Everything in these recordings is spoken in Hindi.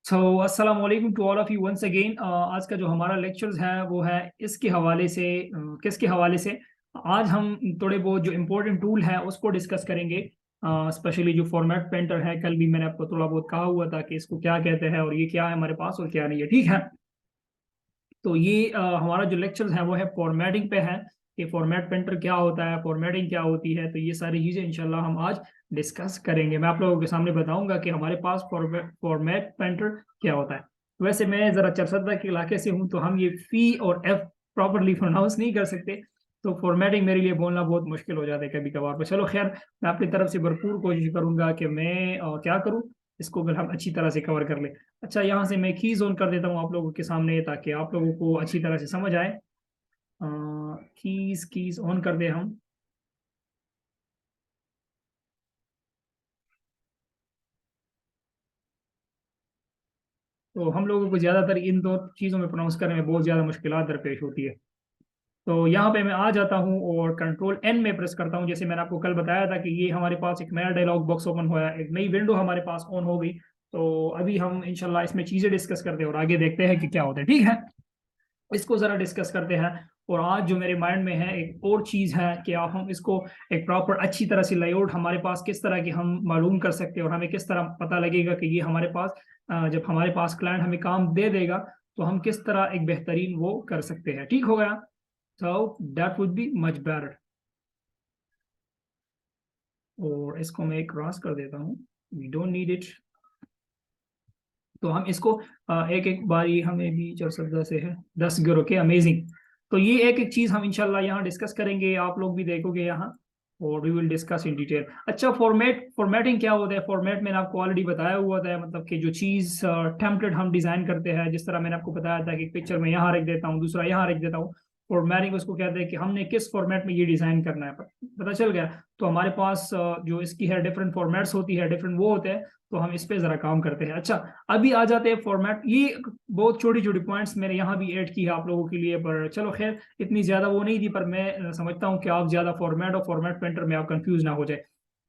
अस्सलाम वालेकुम to all of you once again. आज का जो हमारा लेक्चर्स है वो है इसके हवाले से, किसके हवाले से। आज हम थोड़े बहुत जो इम्पोर्टेंट टूल है उसको डिस्कस करेंगे। स्पेशली जो फॉर्मेट पेंटर है, कल भी मैंने आपको थोड़ा बहुत कहा हुआ था कि इसको क्या कहते हैं और ये क्या है हमारे पास और क्या नहीं है, ठीक है। तो ये हमारा जो लेक्चर है वो है फॉर्मेटिंग पे है कि फॉर्मेट पेंटर क्या होता है, फॉर्मेटिंग क्या होती है। तो ये सारी चीज़ें इंशाल्लाह हम आज डिस्कस करेंगे। मैं आप लोगों के सामने बताऊंगा कि हमारे पास फॉर्मेट पेंटर क्या होता है। वैसे मैं ज़रा चरसदा के इलाके से हूँ तो हम ये फी और एफ प्रॉपरली प्रोनाउंस नहीं कर सकते, तो फॉर्मेटिंग मेरे लिए बोलना बहुत मुश्किल हो जाता है कभी कभार। पर चलो खैर, मैं अपनी तरफ से भरपूर कोशिश करूंगा कि मैं क्या करूँ, इसको अगर हम अच्छी तरह से कवर कर ले। अच्छा, यहाँ से मैं कीज ऑन कर देता हूँ आप लोगों के सामने ताकि आप लोगों को अच्छी तरह से समझ आए। कीज कीज ऑन कर दे हम। तो हम लोगों को ज़्यादातर इन दो चीज़ों में प्रोनाउंस करने में बहुत ज़्यादा मुश्किलात दरपेश होती है। तो यहाँ पे मैं आ जाता हूँ और कंट्रोल एन में प्रेस करता हूँ। जैसे मैंने आपको कल बताया था कि ये हमारे पास एक नया डायलॉग बॉक्स ओपन हुआ है, एक नई विंडो हमारे पास ऑन हो गई। तो अभी हम इंशाल्लाह इसमें चीज़ें डिस्कस करते हैं और आगे देखते हैं कि क्या होता है, ठीक है। इसको जरा डिस्कस करते हैं। और आज जो मेरे माइंड में है एक और चीज है कि आप हम इसको एक प्रॉपर अच्छी तरह से लेआउट हमारे पास किस तरह की हम मालूम कर सकते हैं और हमें किस तरह पता लगेगा कि ये हमारे पास जब हमारे पास क्लाइंट हमें काम दे देगा तो हम किस तरह एक बेहतरीन वो कर सकते हैं, ठीक हो गया। So that would be much better. और इसको मैं क्रॉस कर देता हूँ, वी डोंट नीड इट। तो हम इसको एक एक बारी हमें भी 410 से है 10 गिरो के अमेजिंग। तो ये एक एक चीज हम इंशाल्लाह यहाँ डिस्कस करेंगे, आप लोग भी देखोगे यहाँ और we will discuss in detail. अच्छा, फॉर्मेटिंग क्या होता है। फॉर्मेट मैंने आपको ऑलरेडी बताया हुआ था, मतलब कि जो चीज टेम्पलेट हम डिजाइन करते हैं, जिस तरह मैंने आपको बताया था कि पिक्चर में यहाँ रख देता हूँ, दूसरा यहाँ रख देता हूँ। फॉर्मेटिंग उसको कहते हैं कि हमने किस फॉर्मेट में ये डिजाइन करना है, पता चल गया। तो हमारे पास जो इसकी है डिफरेंट फॉर्मेट्स होती है, डिफरेंट वो होते हैं। तो हम इस पे जरा काम करते हैं। अच्छा, अभी आ जाते हैं फॉर्मेट। ये बहुत छोटी छोटी पॉइंट्स मैंने यहाँ भी ऐड की है आप लोगों के लिए, पर चलो खैर इतनी ज्यादा वो नहीं थी, पर मैं समझता हूँ कि आप ज्यादा फॉर्मेट और फॉर्मेट पेंटर में आप कंफ्यूज ना हो जाए।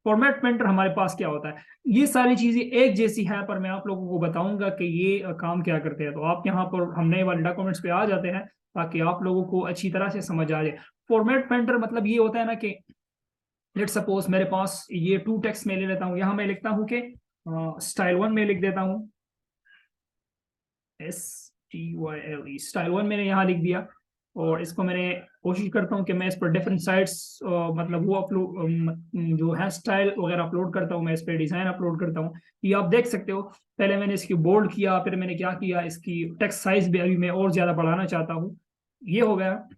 फॉर्मेट पेंटर हमारे पास क्या होता है, ये सारी चीजें एक जैसी है, पर मैं आप लोगों को बताऊंगा कि ये काम क्या करते हैं। तो आप यहाँ पर हम नए वाले डॉक्यूमेंट्स पे आ जाते हैं ताकि आप लोगों को अच्छी तरह से समझ आ जाए। फॉर्मेट पेंटर मतलब ये होता है ना कि लेट सपोज मेरे पास ये टू टेक्स्ट में ले लेता हूँ। यहाँ मैं लिखता हूँ कि स्टाइल वन में लिख देता हूँ, STYLE स्टाइल वन मैंने यहाँ लिख दिया। और इसको मैंने कोशिश करता हूँ कि मैं इस पर डिफरेंट साइट्स मतलब वो अपलोड जो है स्टाइल वगैरह अपलोड करता हूँ, मैं इस पर डिजाइन अपलोड करता हूँ। ये आप देख सकते हो, पहले मैंने इसकी बोल्ड किया, फिर मैंने क्या किया, इसकी टेक्स्ट साइज भी अभी मैं और ज्यादा बढ़ाना चाहता हूँ, ये हो गया।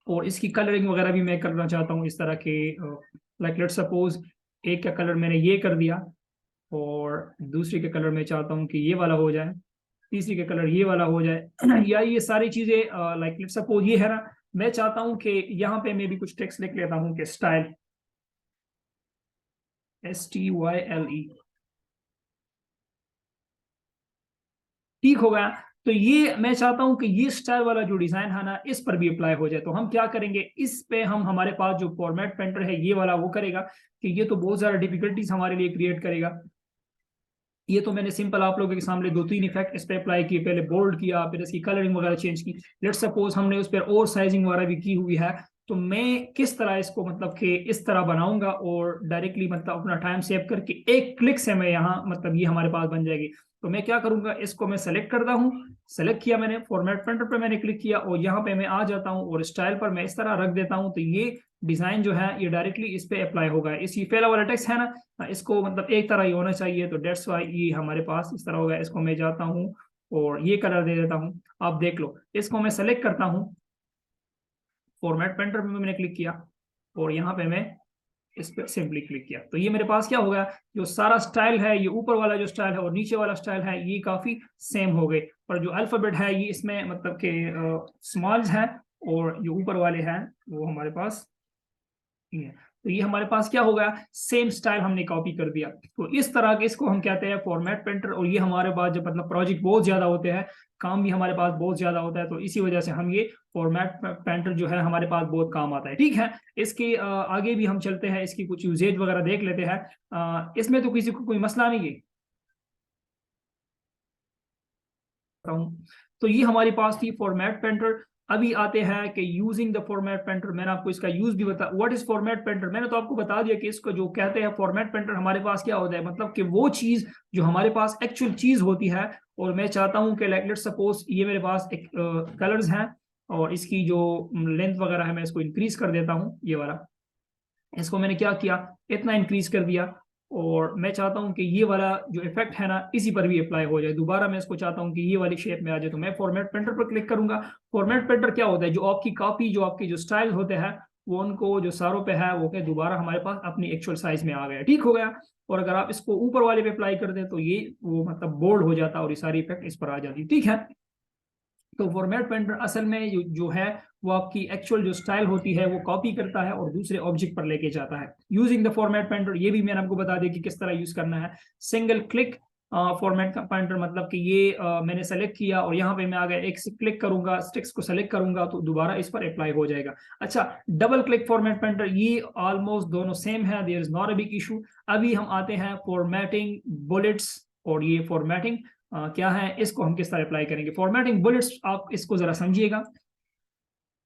और इसकी कलरिंग वगैरह भी मैं करना चाहता हूँ इस तरह के, लाइक लेट सपोज एक का कलर मैंने ये कर दिया और दूसरे के कलर में चाहता हूँ कि ये वाला हो जाए, तीसरी का कलर ये वाला हो जाए या ये सारी चीजें लाइक लेट सपोज ये है ना, मैं चाहता हूँ कि यहाँ पे मैं भी कुछ टेक्स्ट लिख लेता हूँ कि स्टाइल, STYLE, ठीक हो गया। तो ये मैं चाहता हूं कि ये स्टाइल वाला जो डिजाइन है ना इस पर भी अप्लाई हो जाए। तो हम क्या करेंगे, इस पे हम हमारे पास जो फॉर्मेट पेंटर है ये वाला वो करेगा कि ये तो बहुत ज्यादा डिफिकल्टीज हमारे लिए क्रिएट करेगा। ये तो मैंने सिंपल आप लोगों के सामने दो तीन इफेक्ट इस पे अप्लाई किए, पहले बोल्ड किया, फिर इसकी कलरिंग वगैरह चेंज की। लेट सपोज हमने उस पर और साइजिंग वगैरह भी की हुई है। तो मैं किस तरह इसको मतलब कि इस तरह बनाऊंगा और डायरेक्टली मतलब अपना टाइम सेव करके एक क्लिक से मैं यहाँ मतलब ये हमारे पास बन जाएगी। तो मैं क्या करूंगा, इसको मैं सेलेक्ट करता हूँ, सेलेक्ट किया मैंने, फॉर्मेट पेंटर पे मैंने क्लिक किया और यहाँ पे मैं आ जाता हूँ और स्टाइल पर मैं इस तरह रख देता हूँ। तो ये डिजाइन जो है ये डायरेक्टली इस पे अप्लाई होगा। इसी पहला वाला टेक्स्ट है ना, इसको मतलब एक तरह ही होना चाहिए, तो डेट्स वाई ये हमारे पास इस तरह होगा। इसको मैं जाता हूँ और ये कलर दे देता हूँ, आप देख लो। इसको मैं सेलेक्ट करता हूँ, फॉर्मेट पेंटर पे मैंने क्लिक किया और यहाँ पे मैं इस पर सिंपली क्लिक किया। तो ये मेरे पास क्या होगा, जो सारा स्टाइल है, ये ऊपर वाला जो स्टाइल है और नीचे वाला स्टाइल है ये काफी सेम हो गए। पर जो अल्फाबेट है ये इसमें मतलब के स्मॉल्स है और जो ऊपर वाले हैं वो हमारे पास ये है। तो ये हमारे पास क्या होगा, सेम स्टाइल हमने कॉपी कर दिया। तो इस तरह के इसको हम कहते हैं फॉर्मेट पेंटर। और ये हमारे पास जब मतलब प्रोजेक्ट बहुत ज्यादा होते हैं, काम भी हमारे पास बहुत ज्यादा होता है, तो इसी वजह से हम ये फॉर्मेट पेंटर जो है हमारे पास बहुत काम आता है, ठीक है। इसके आगे भी हम चलते हैं, इसकी कुछ यूजेज वगैरह देख लेते हैं। इसमें तो किसी को कोई मसला नहीं है। करता हूँ। तो ये हमारे पास थी फॉर्मेट पेंटर। अभी आते हैं कि यूजिंग द फॉर्मेट पेंटर, मैंने आपको इसका यूज भी बता, व्हाट इज फॉर्मेट पेंटर, मैंने तो आपको बता दिया कि इसको जो कहते हैं फॉर्मेट पेंटर हमारे पास क्या होता है, मतलब कि वो चीज जो हमारे पास एक्चुअल चीज होती है, और मैं चाहता हूँ कि लेट्स सपोज ये मेरे पास एक कलर्स हैं, और इसकी जो लेंथ वगैरह है मैं इसको इंक्रीज कर देता हूँ, ये वाला, इसको मैंने क्या किया, इतना इंक्रीज कर दिया, और मैं चाहता हूं कि ये वाला जो इफेक्ट है ना इसी पर भी अप्लाई हो जाए, दोबारा मैं इसको चाहता हूं कि ये वाली शेप में आ जाए, तो मैं फॉर्मेट पेंटर पर क्लिक करूंगा। फॉर्मेट पेंटर क्या होता है, जो आपकी कॉपी, जो आपकी जो स्टाइल होते हैं, वो उनको जो सारों पे है वो क्या दोबारा हमारे पास अपनी एक्चुअल साइज में आ गया, ठीक हो गया। और अगर आप इसको ऊपर वाले पे अप्लाई कर दें तो ये वो मतलब बोल्ड हो जाता है और ये सारी इफेक्ट इस पर आ जाती है, ठीक है। तो फॉर्मेट पेंटर असल में जो है वो आपकी एक्चुअल जो स्टाइल होती है वो कॉपी करता है और दूसरे ऑब्जेक्ट पर लेके जाता है यूजिंग द फॉर्मेट पेंटर। ये भी मैंने आपको बता दिया कि किस तरह यूज करना है। सिंगल क्लिक फॉर्मेट पेंटर, मतलब कि ये मैंने सेलेक्ट किया और यहाँ पे मैं आ गया, एक से क्लिक करूंगा, स्टिक्स को सेलेक्ट करूंगा तो दोबारा इस पर अप्लाई हो जाएगा। अच्छा, डबल क्लिक फॉर्मेट पेंटर, ये ऑलमोस्ट दोनों सेम है, there is not a big issue. अभी हम आते हैं फॉर्मेटिंग बुलेट्स, और ये फॉर्मेटिंग क्या है, इसको हम किस तरह अप्लाई करेंगे। फॉर्मेटिंग बुलेट्स, आप इसको जरा समझिएगा।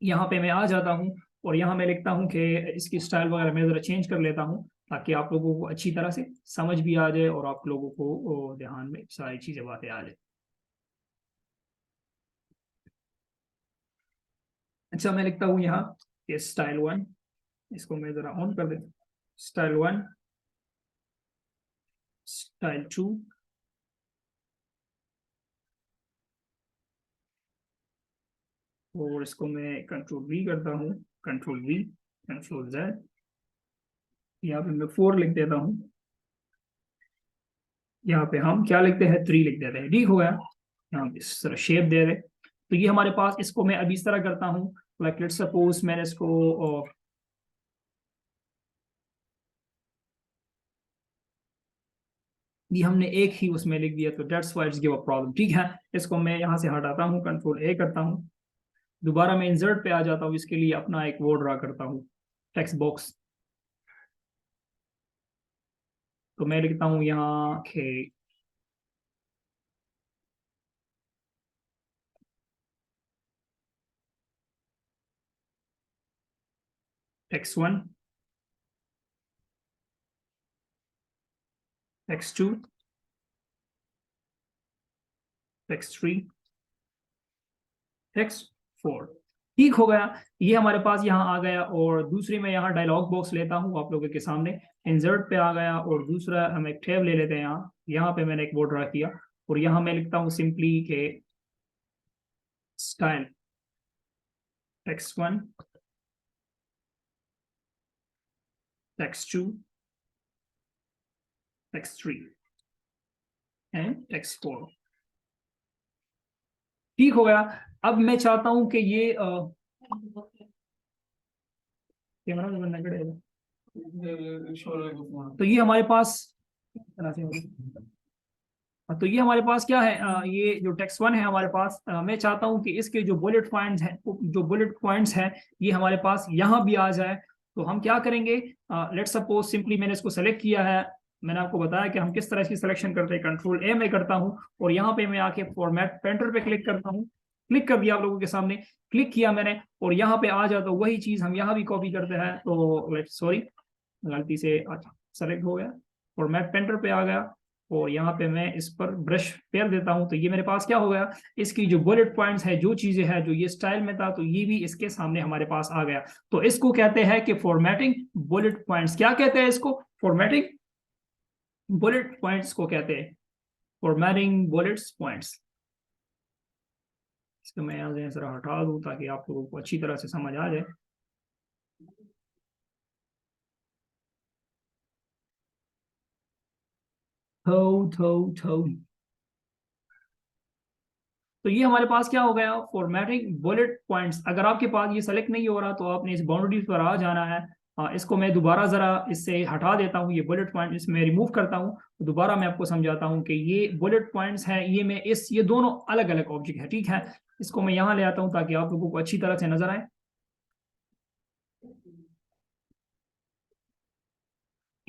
यहाँ पे मैं आ जाता हूँ और यहाँ मैं लिखता हूँ कि इसकी स्टाइल वगैरह मैं जरा चेंज कर लेता हूँ, ताकि आप लोगों को अच्छी तरह से समझ भी आ जाए और आप लोगों को ध्यान में सारी चीजें बातें आ जाए। अच्छा, मैं लिखता हूँ यहाँ कि स्टाइल 1, इसको मैं जरा ऑन कर देता हूँ, स्टाइल 1, स्टाइल 2, और इसको मैं कंट्रोल वी करता हूँ, कंट्रोल वी, कंट्रोल जेड, यहाँ पे मैं 4 लिख देता हूँ, यहाँ पे हम क्या लिखते हैं, 3 लिख देते हैं, ठीक हो गया। यहाँ पे इस तरह शेप दे रहे, तो ये हमारे पास, इसको मैं अभी इस तरह करता हूँ, लाइक लेट्स सपोज मैंने इसको ये हमने एक ही उसमें लिख दिया, तो dates why it's give a problem, ठीक है। इसको मैं यहाँ से हटाता हूँ, कंट्रोल ए करता हूँ, दोबारा मैं इंसर्ट पे आ जाता हूँ, इसके लिए अपना एक वो ड्रा करता हूँ, टेक्स्ट बॉक्स। तो मैं लिखता हूँ यहाँ के टेक्स्ट 1, टेक्स्ट 2, टेक्स्ट 3, टेक्स्ट 4, ठीक हो गया। ये हमारे पास यहाँ आ गया, और दूसरी मैं यहाँ डायलॉग बॉक्स लेता हूँ आप लोगों के सामने, इंसर्ट पे आ गया, और दूसरा हम एक टैब ले लेते हैं, यहाँ यहाँ पे मैंने एक वो ड्रा किया, और यहाँ मैं लिखता हूँ सिंपली के style text 1, text 2, text 3 and text 4, ठीक हो गया। अब मैं चाहता हूं कि ये कैमरा में बनना पड़ेगा, तो ये हमारे पास तो ये हमारे पास क्या है, ये जो टेक्स्ट 1 है हमारे पास, मैं चाहता हूं कि इसके जो बुलेट पॉइंट्स हैं, जो बुलेट पॉइंट्स हैं ये हमारे पास यहाँ भी आ जाए। तो हम क्या करेंगे, लेट्स सपोज सिंपली मैंने इसको सेलेक्ट किया है, मैंने आपको बताया कि हम किस तरह इसकी सिलेक्शन करते हैं, कंट्रोल ए में करता हूँ, और यहाँ पे मैं आके फॉर्मेट पेंटर पे क्लिक करता हूँ, क्लिक कर दिया आप लोगों के सामने, क्लिक किया मैंने, और यहाँ पे आ जाता, वही चीज हम यहाँ भी कॉपी करते हैं, तो लेट्स सॉरी गलती से सेलेक्ट हो गया, फॉर्मेट पेंटर पे आ गया, और यहाँ पे मैं इस पर ब्रश फेर देता हूँ, तो ये मेरे पास क्या हो गया, इसकी जो बुलेट पॉइंट्स है, जो चीजें हैं, जो ये स्टाइल में था, तो ये भी इसके सामने हमारे पास आ गया। तो इसको कहते हैं कि फॉर्मेटिंग बुलेट पॉइंट्स, क्या कहते हैं इसको, फॉर्मेटिंग बुलेट पॉइंट्स को कहते हैं, फॉर्मेटिंग बुलेट्स पॉइंट्स। इसको मैं यहाँ से जरा हटा दूँ ताकि आप लोगों को अच्छी तरह से समझ आ जाए। थो थो थो तो ये हमारे पास क्या हो गया, फॉर्मेटिंग बुलेट पॉइंट्स। अगर आपके पास ये सेलेक्ट नहीं हो रहा तो आपने इस बाउंड्रीज पर आ जाना है। इसको मैं दोबारा जरा इससे हटा देता हूँ, ये बुलेट पॉइंट इसमें रिमूव करता हूँ, तो दोबारा मैं आपको समझाता हूँ कि ये बुलेट पॉइंट्स हैं, ये मैं ये दोनों अलग अलग ऑब्जेक्ट है, ठीक है। इसको मैं यहाँ ले आता हूँ ताकि आप लोगों को अच्छी तरह से नजर आए।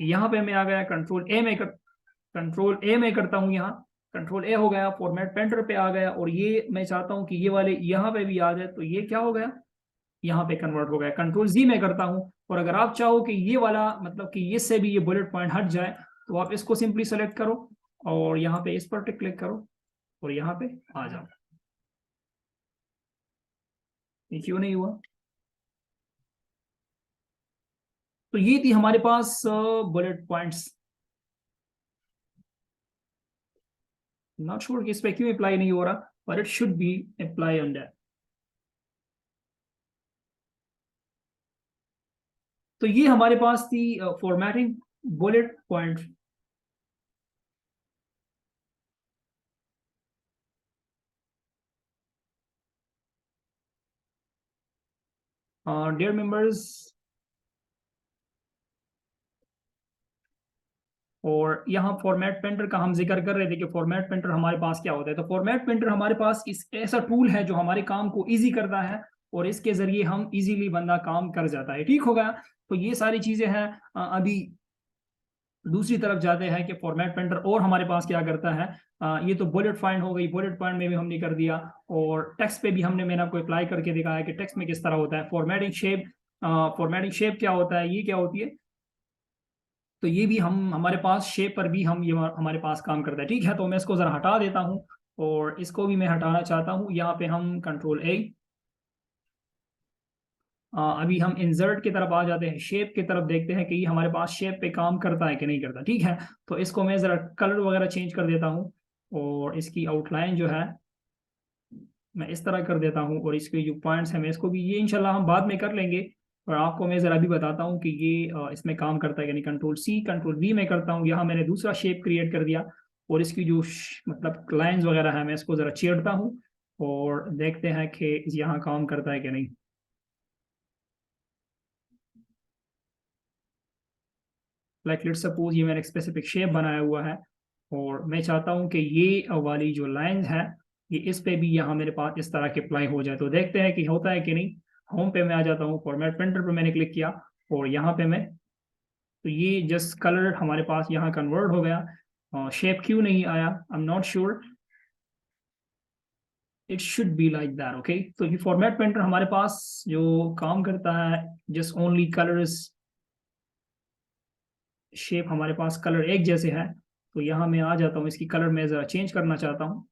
यहाँ पे मैं आ गया, कंट्रोल ए में करता हूँ यहाँ, कंट्रोल ए हो गया, फॉर्मेट पेंटर पे आ गया, और ये मैं चाहता हूं कि ये वाले यहाँ पे भी आ जाए, तो ये क्या हो गया, यहाँ पे कन्वर्ट हो गया। कंट्रोल जी में करता हूँ, और अगर आप चाहो कि ये वाला मतलब कि इससे भी ये बुलेट पॉइंट हट जाए, तो आप इसको सिंपली सेलेक्ट करो और यहाँ पे इस पर क्लिक करो और यहाँ पे आ जाओ। ये क्यों नहीं हुआ? तो ये थी हमारे पास बुलेट पॉइंट्स। नॉट श्योर कि इस पे क्यों अप्लाई नहीं हो रहा, पर it should be apply on that. तो ये हमारे पास थी formatting bullet point. Dear members, और यहाँ फॉर्मेट पेंटर का हम जिक्र कर रहे थे कि फॉर्मेट पेंटर हमारे पास क्या होता है। तो फॉर्मेट पेंटर हमारे पास इस ऐसा टूल है जो हमारे काम को इजी करता है, और इसके जरिए हम इजीली बंदा काम कर जाता है। ठीक होगा? तो ये सारी चीजें हैं। अभी दूसरी तरफ जाते हैं कि फॉर्मेट पेंटर और हमारे पास क्या करता है। ये तो बुलेट पॉइंट हो गई, बुलेट पॉइंट में भी हमने कर दिया, और टेक्स्ट पे भी मैंने आपको अप्लाई करके दिखाया कि टेक्स्ट में किस तरह होता है। फॉर्मेटिंग शेप, फॉर्मेटिंग शेप क्या होता है, ये क्या होती है। तो ये भी हम हमारे पास शेप पर भी हम ये हमारे पास काम करता है। ठीक है, तो मैं इसको जरा हटा देता हूँ, और इसको भी मैं हटाना चाहता हूँ। यहाँ पे हम कंट्रोल ए, अभी हम इंसर्ट की तरफ आ जाते हैं, शेप की तरफ देखते हैं कि ये हमारे पास शेप पे काम करता है कि नहीं करता। ठीक है, तो इसको मैं जरा कलर वगैरह चेंज कर देता हूँ, और इसकी आउटलाइन जो है मैं इस तरह कर देता हूँ, और इसके जो पॉइंट्स हैं मैं इसको भी, ये इंशाल्लाह हम बाद में कर लेंगे। और आपको मैं जरा भी बताता हूँ कि ये इसमें काम करता है यानी कंट्रोल सी कंट्रोल वी में करता हूँ। यहाँ मैंने दूसरा शेप क्रिएट कर दिया, और इसकी जो मतलब लाइंस वगैरह है मैं इसको जरा छेड़ता हूँ, और देखते हैं कि यहाँ काम करता है कि नहीं। लाइक लेट्स सपोज ये मैंने एक स्पेसिफिक शेप बनाया हुआ है, और मैं चाहता हूँ कि ये वाली जो लाइन है ये इस पे भी यहाँ मेरे पास इस तरह के अप्लाई हो जाए। तो देखते हैं कि होता है कि नहीं। होम पे मैं आ जाता हूँ, फॉर्मेट पेंटर पे मैंने क्लिक किया, और यहाँ पे मैं, तो ये जस्ट कलर हमारे पास यहाँ कन्वर्ट हो गया। शेप क्यों नहीं आया, I am not sure. It should be like that. Okay, तो ये फॉर्मेट पेंटर हमारे पास जो काम करता है, जस्ट ओनली कलर्स, शेप हमारे पास कलर एक जैसे हैं। तो यहाँ मैं आ जाता हूँ, इसकी कलर मैं ज़रा चेंज करना चाहता हूँ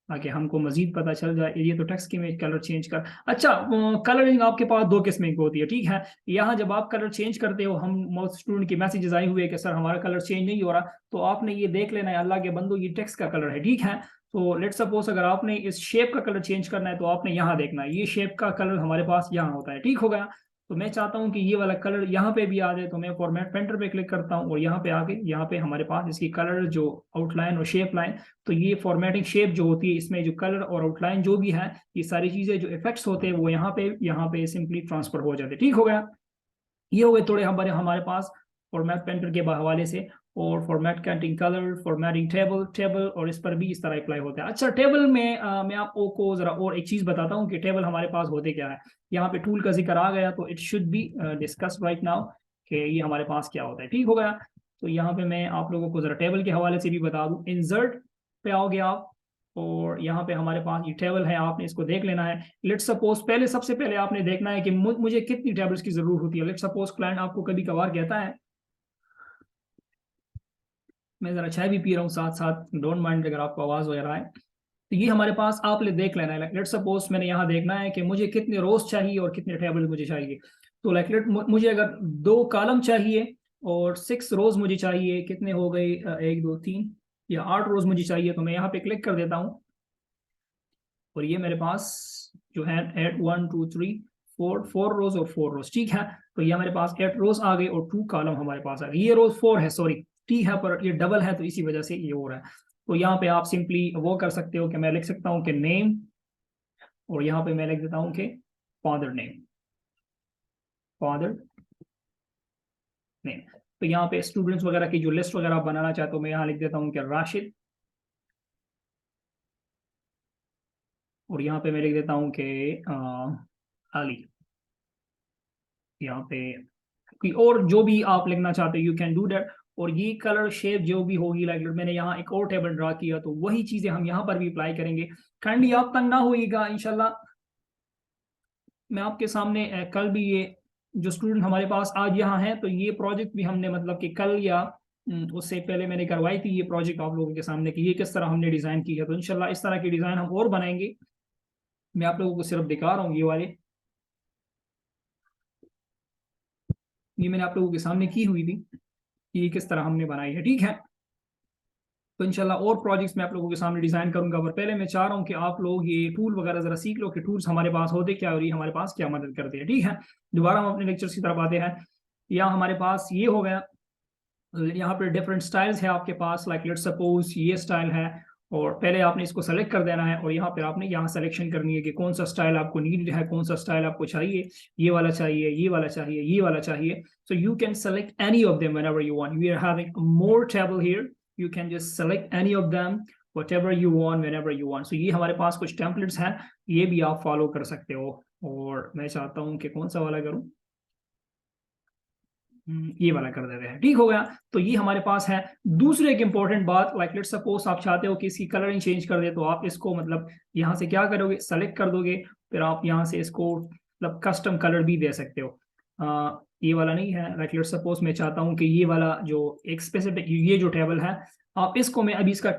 ताकि हमको मजीद पता चल जाए। ये तो टेक्स्ट की इमेज कलर चेंज कर, अच्छा, कलरिंग आपके पास दो किस्म की होती है। ठीक है, यहाँ जब आप कलर चेंज करते हो, हम मोस्ट स्टूडेंट के मैसेजेस आए हुए कि सर हमारा कलर चेंज नहीं हो रहा, तो आपने ये देख लेना है अल्लाह के बंदो ये टेक्स्ट का कलर है। ठीक है, तो लेट सपोज अगर आपने इस शेप का कलर चेंज करना है, तो आपने यहाँ देखना है, ये शेप का कलर हमारे पास यहाँ होता है। ठीक हो गया? तो मैं चाहता हूँ कि ये वाला कलर यहाँ पे भी आ जाए, तो मैं फॉर्मेट पेंटर पे क्लिक करता हूँ, और यहाँ पे आके यहाँ पे हमारे पास इसकी कलर जो आउटलाइन और शेप लाइन, तो ये फॉर्मेटिंग शेप जो होती है, इसमें जो कलर और आउटलाइन जो भी है, ये सारी चीजें जो इफेक्ट्स होते हैं वो यहाँ पे सिंपली ट्रांसफर हो जाते हैं। ठीक हो गया? ये हो गए थोड़े हमारे हमारे पास फॉर्मेट पेंटर के हवाले से। और फॉर्मेट कैंटिंग कलर, फॉर्मेटिंग टेबल टेबल, और इस पर भी इस तरह अप्लाई होता है। अच्छा, टेबल में मैं आपको जरा और एक चीज बताता हूँ कि टेबल हमारे पास होते क्या है। यहाँ पे टूल का जिक्र आ गया, तो it should be discuss right now कि ये हमारे पास क्या होता है। ठीक हो गया? तो यहाँ पे मैं आप लोगों को जरा टेबल के हवाले से भी बता दूँ। इंसर्ट पे आओगे आप, और यहाँ पे हमारे पास ये टेबल है, आपने इसको देख लेना है। लेट सपोज पहले, सबसे पहले आपने देखना है कि मुझे कितनी टेबल्स की जरूरत होती है। लेट सपोज क्लाइंट आपको कभी कभार कहता है, मैं जरा चाय भी पी रहा हूँ साथ साथ, डोंट माइंड अगर आपको आवाज वगैरह आए। तो ये हमारे पास आप देख लेना है। लेट सपोज मैंने यहाँ देखना है कि मुझे कितने रोज चाहिए और कितने टेबल मुझे चाहिए। तो लाइक लेट मुझे अगर 2 कॉलम चाहिए और 6 रोज मुझे चाहिए, कितने हो गए, 1 2 3 या 8 रोज मुझे चाहिए, तो मैं यहाँ पे क्लिक कर देता हूँ, और ये मेरे पास जो है 8 1 2 3 4 रोज और 4 रोज। ठीक है, तो ये मेरे पास 8 रोज आ गई और 2 कॉलम हमारे पास आ गई। ये रोज 4 है, सॉरी, टी है पर ये डबल है, तो इसी वजह से ये हो रहा है। तो यहाँ पे आप सिंपली वो कर सकते हो कि मैं लिख सकता हूँ कि नेम, और यहाँ पे मैं लिख देता हूँ कि फादर नेम, फादर नेम। तो यहाँ पे स्टूडेंट्स वगैरह की जो लिस्ट वगैरह आप बनाना चाहते हो, मैं यहाँ लिख देता हूँ कि राशिद, और यहाँ पे मैं लिख देता हूँ कि अली। यहाँ पे कोई और जो भी आप लिखना चाहते हो, यू कैन डू दैट। और ये कलर शेप जो भी होगी, लाइक मैंने यहाँ एक और टेबल ड्रा किया, तो वही चीजें हम यहाँ पर भी अप्लाई करेंगे। काइंडली आप तंग ना होइएगा, इंशाल्लाह मैं आपके सामने कल भी ये जो स्टूडेंट हमारे पास आज यहाँ है, तो ये प्रोजेक्ट भी हमने मतलब कि कल या उससे पहले मैंने करवाई थी ये प्रोजेक्ट आप लोगों के सामने कि ये किस तरह हमने डिजाइन किया। तो इंशाल्लाह इस तरह की डिजाइन हम और बनाएंगे। मैं आप लोगों को सिर्फ दिखा रहा हूँ ये वाले, ये मैंने आप लोगों के सामने की हुई थी कि ये किस तरह हमने बनाई है, ठीक है। तो इंशाल्लाह और प्रोजेक्ट्स मैं आप लोगों के सामने डिजाइन करूंगा, पर पहले मैं चाह रहा हूँ कि आप लोग ये टूल वगैरह जरा सीख लो कि टूल्स हमारे पास होते क्या और ये हमारे पास क्या मदद करते हैं, ठीक है। दोबारा हम अपने लेक्चर्स की तरफ आते हैं। यहाँ हमारे पास ये हो गया, यहाँ पे डिफरेंट स्टाइल्स है आपके पास, लाइक लेट्स सपोज ये स्टाइल है, और पहले आपने इसको सेलेक्ट कर देना है और यहाँ पर आपने यहाँ सेलेक्शन करनी है कि कौन सा स्टाइल आपको नीडेड है, कौन सा स्टाइल आपको चाहिए, ये वाला चाहिए, ये वाला चाहिए, ये वाला चाहिए। So you can select any of them whenever you want. We are having more table here. You can just select any of them, whatever you want, whenever you want. So ये हमारे पास कुछ टेम्पलेट्स हैं, ये भी आप फॉलो कर सकते हो। और मैं चाहता हूँ कि कौन सा वाला करूँ, ये वाला कर देते हैं, ठीक हो गया। तो ये हमारे पास है। दूसरी एक इंपॉर्टेंट बात, लाइक लेट्स सपोज आप चाहते हो कि इसकी कलरिंग चेंज कर दे, तो आप इसको मतलब यहाँ से क्या करोगे, सेलेक्ट कर दोगे, फिर आप यहाँ से इसको मतलब कस्टम कलर भी दे सकते हो। ये वाला नहीं है, लाइक लेट्स सपोज मैं चाहता हूँ कि ये वाला जो एक स्पेसिफिक ये जो टेबल है, आप इसको मैं अभी इसका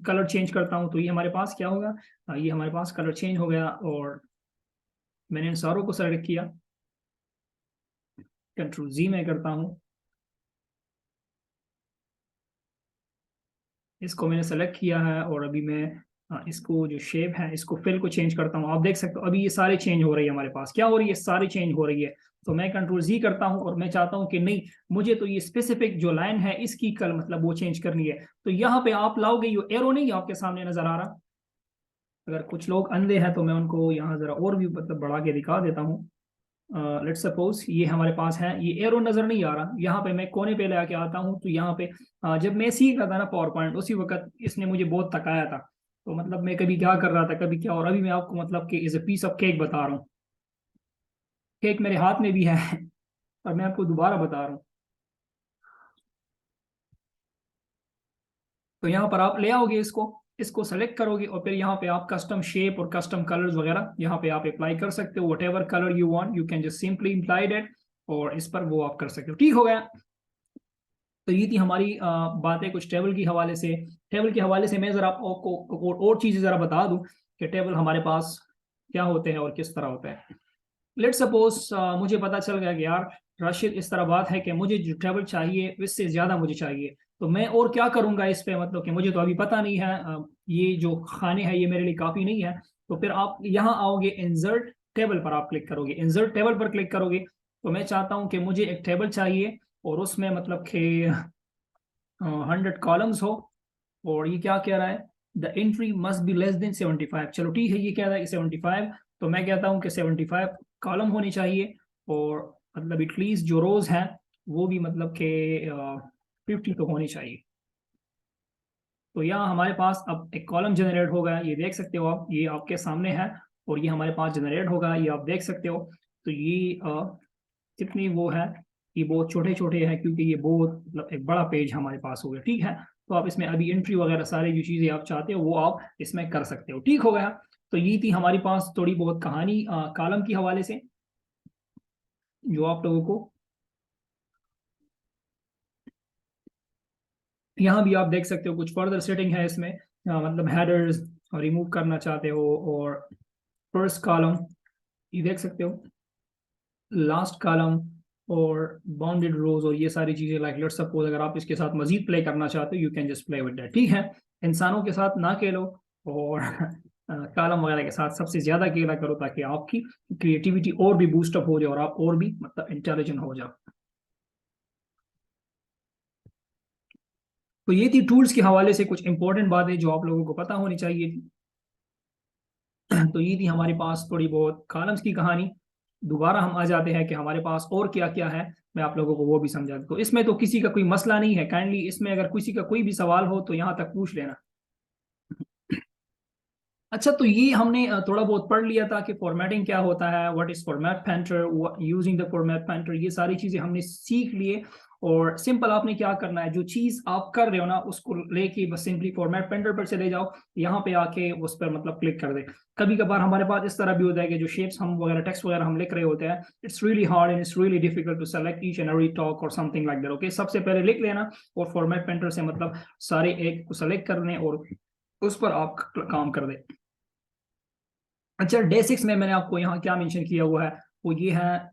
कलर चेंज करता हूँ, तो ये हमारे पास क्या होगा, ये हमारे पास कलर चेंज हो गया। और मैंने इन सारों को सेलेक्ट किया, कंट्रोल जी मैं करता हूँ, इसको मैंने सेलेक्ट किया है और अभी मैं इसको जो शेप है इसको फिल को चेंज करता हूँ। आप देख सकते हो अभी ये सारे चेंज हो रही है, हमारे पास क्या हो रही है, सारी चेंज हो रही है। तो मैं कंट्रोल जी करता हूँ और मैं चाहता हूँ कि नहीं, मुझे तो ये स्पेसिफिक जो लाइन है इसकी कल मतलब वो चेंज करनी है। तो यहाँ पे आप लाओगे, ये एरो नहीं आपके सामने नजर आ रहा, अगर कुछ लोग अंधे हैं तो मैं उनको यहाँ जरा और भी मतलब बढ़ा के दिखा देता हूँ। लेट्स सपोज ये हमारे पास है, ये एरो नजर नहीं आ रहा, यहाँ पे मैं कोने पे लेके आता हूँ, तो यहाँ पे जब मैं सीख रहा था ना पावर पॉइंट, उसी वक्त इसने मुझे बहुत थकाया था। तो मतलब मैं कभी क्या कर रहा था कभी क्या, और अभी मैं आपको मतलब कि is a piece of cake बता रहा हूँ, केक मेरे हाथ में भी है और मैं आपको दोबारा बता रहा हूँ। तो यहाँ पर आप ले आओगे इसको, इसको सेलेक्ट करोगे और फिर यहाँ पे आप कस्टम शेप और कस्टम कलर्स वगैरह यहाँ पे आप अप्लाई कर सकते हो, what ever colour you want you can just simply apply it, और इस पर वो आप कर सकते हो, ठीक हो गया। तो ये थी हमारी बातें कुछ टेबल के हवाले से। टेबल के हवाले से मैं जरा आपको और चीजें जरा बता दूं कि टेबल हमारे पास क्या होते हैं और किस तरह होते हैं। लेट सपोज मुझे पता चल गया कि यार राशिद इस तरह बात है कि मुझे जो टेबल चाहिए इससे ज्यादा मुझे चाहिए, तो मैं और क्या करूंगा इस पे, मतलब कि मुझे तो अभी पता नहीं है, ये जो खाने हैं ये मेरे लिए काफी नहीं है। तो फिर आप यहाँ आओगे, इंसर्ट टेबल पर आप क्लिक करोगे, इंसर्ट टेबल पर क्लिक करोगे, तो मैं चाहता हूँ कि मुझे एक टेबल चाहिए और उसमें मतलब कि 100 कॉलम्स हो। और ये क्या कह रहा है, the entry must be less than 75। चलो ठीक है, ये कह रहा है कि 75, तो मैं कहता हूँ कि 75 कॉलम होनी चाहिए, और मतलब एटलीस्ट जो रोज हैं वो भी मतलब कि 50 तो होनी चाहिए। तो यहाँ हमारे पास अब एक कॉलम जनरेट होगा, ये देख सकते हो आप, ये आपके सामने है, और ये हमारे पास जनरेट होगा, ये आप देख सकते हो। तो ये कितनी वो है, ये बहुत छोटे छोटे हैं क्योंकि ये बहुत मतलब एक बड़ा पेज हमारे पास हो गया, ठीक है। तो आप इसमें अभी एंट्री वगैरह सारी जो चीज़ें आप चाहते हो वो आप इसमें कर सकते हो, ठीक हो गया। तो ये थी हमारे पास थोड़ी बहुत कहानी कॉलम के हवाले से जो आप लोगों को यहाँ भी आप देख सकते हो, कुछ फर्दर सेटिंग है इसमें, मतलब हेडर्स रिमूव करना चाहते हो, और फर्स्ट कॉलम ये देख सकते हो, लास्ट कॉलम, और बाउंडेड रोज, और ये सारी चीजें लाइक लेट्स सपोज अगर आप इसके साथ मजीद प्ले करना चाहते हो you can just play with that, ठीक है। इंसानों के साथ ना खेलो और कॉलम वगैरह के साथ सबसे ज्यादा खेला करो ताकि आपकी क्रिएटिविटी और भी बूस्टअप हो जाए और आप और भी मतलब इंटेलिजेंट हो जाओ। तो ये थी टूल्स के हवाले से कुछ इंपॉर्टेंट बातें जो आप लोगों को पता होनी चाहिए थी। तो ये थी हमारे पास थोड़ी बहुत कॉलम्स की कहानी। दोबारा हम आ जाते हैं कि हमारे पास और क्या क्या है, मैं आप लोगों को वो भी समझा दूं। तो इसमें तो किसी का कोई मसला नहीं है, काइंडली इसमें अगर किसी का कोई भी सवाल हो तो यहाँ तक पूछ लेना। अच्छा, तो ये हमने थोड़ा बहुत पढ़ लिया था कि फॉर्मेटिंग क्या होता है, what is format painter, using the format painter, ये सारी चीजें हमने सीख लिए। और सिंपल आपने क्या करना है, जो चीज आप कर रहे हो ना उसको लेके बस सिंपली फॉर्मेट पेंटर पर चले जाओ, यहाँ पे आके उस पर मतलब क्लिक कर दे। कभी कभार हमारे पास इस तरह भी होता है कि जो शेप्स हम वगैरह टेक्स्ट वगैरह हम लिख रहे होते हैं, it's really hard and it's really difficult to select each and every talk और समथिंग लाइक दैट। ओके, सबसे पहले लिख लेना और फॉर्मेट पेंटर से मतलब सारे एक को सेलेक्ट करने और उस पर आप काम कर दे। अच्छा, डे 6 में मैंने आपको यहाँ क्या मेंशन किया हुआ है, वो ये है,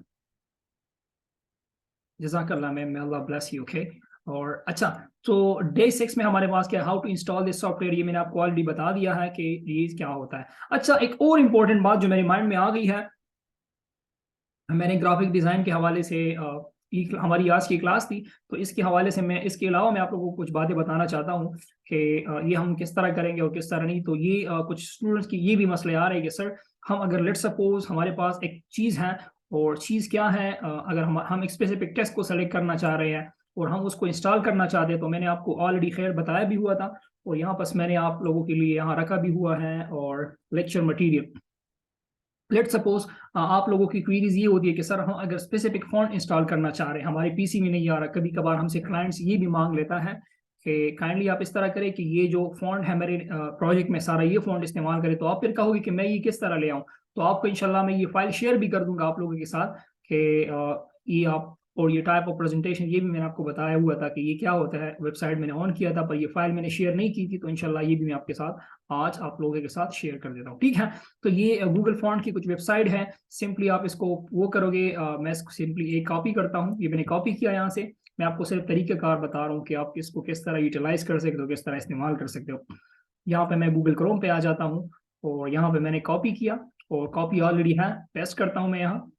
जज़ाकल्लाह ma'am, Allah bless you. Okay, और अच्छा, तो डे 6 में हमारे पास क्या, how to install this software, ये मैंने आपको ऑलरेडी बता दिया है कि ये क्या होता है। अच्छा, एक और इम्पोर्टेंट बात जो मेरे माइंड में आ गई है, मैंने ग्राफिक डिज़ाइन के हवाले से हमारी आज की क्लास थी, तो इसके हवाले से मैं, इसके अलावा मैं आप लोगों को कुछ बातें बताना चाहता हूँ कि ये हम किस तरह करेंगे और किस तरह नहीं। तो ये कुछ स्टूडेंट्स की ये भी मसले आ रहे हैं कि सर, हम अगर लेट सपोज हमारे पास एक चीज़ है, और चीज़ क्या है, अगर हम एक स्पेसिफिक टेक्स्ट को सेलेक्ट करना चाह रहे हैं और हम उसको इंस्टॉल करना चाहते हैं, तो मैंने आपको ऑलरेडी खैर बताया भी हुआ था, और यहाँ पर मैंने आप लोगों के लिए यहाँ रखा भी हुआ है और लेक्चर मटीरियल। लेट सपोज आप लोगों की क्वेरीज ये होती है कि सर, हम अगर स्पेसिफिक फॉन्ट इंस्टॉल करना चाह रहे हैं, हमारे पीसी में नहीं आ रहा, कभी कभार हमसे क्लाइंट्स ये भी मांग लेता है कि काइंडली आप इस तरह करें कि ये जो फॉन्ट है मेरे प्रोजेक्ट में सारा ये फॉन्ट इस्तेमाल करें, तो आप फिर कहोगे कि मैं ये किस तरह ले आऊँ। तो आपको इंशाल्लाह मैं ये फाइल शेयर भी कर दूंगा आप लोगों के साथ कि ये आप, और ये टाइप ऑफ प्रेजेंटेशन ये भी मैंने आपको बताया हुआ था कि ये क्या होता है, वेबसाइट मैंने ऑन किया था पर ये फाइल मैंने शेयर नहीं की थी, तो इंशाल्लाह ये भी मैं आपके साथ आज आप लोगों के साथ शेयर कर देता हूँ, ठीक है। तो ये गूगल फॉन्ट की कुछ वेबसाइट है, सिंपली आप इसको वो करोगे, मैं इसको सिंपली एक कॉपी करता हूँ, ये मैंने कॉपी किया यहाँ से, मैं आपको सिर्फ तरीक़ेकार बता रहा हूँ कि आप इसको किस तरह यूटिलाइज कर सकते हो, किस तरह इस्तेमाल कर सकते हो। यहाँ पे मैं गूगल क्रोम पे आ जाता हूँ और यहाँ पे मैंने कॉपी किया, और कॉपी ऑलरेडी है, पेस्ट करता हूँ मैं यहाँ,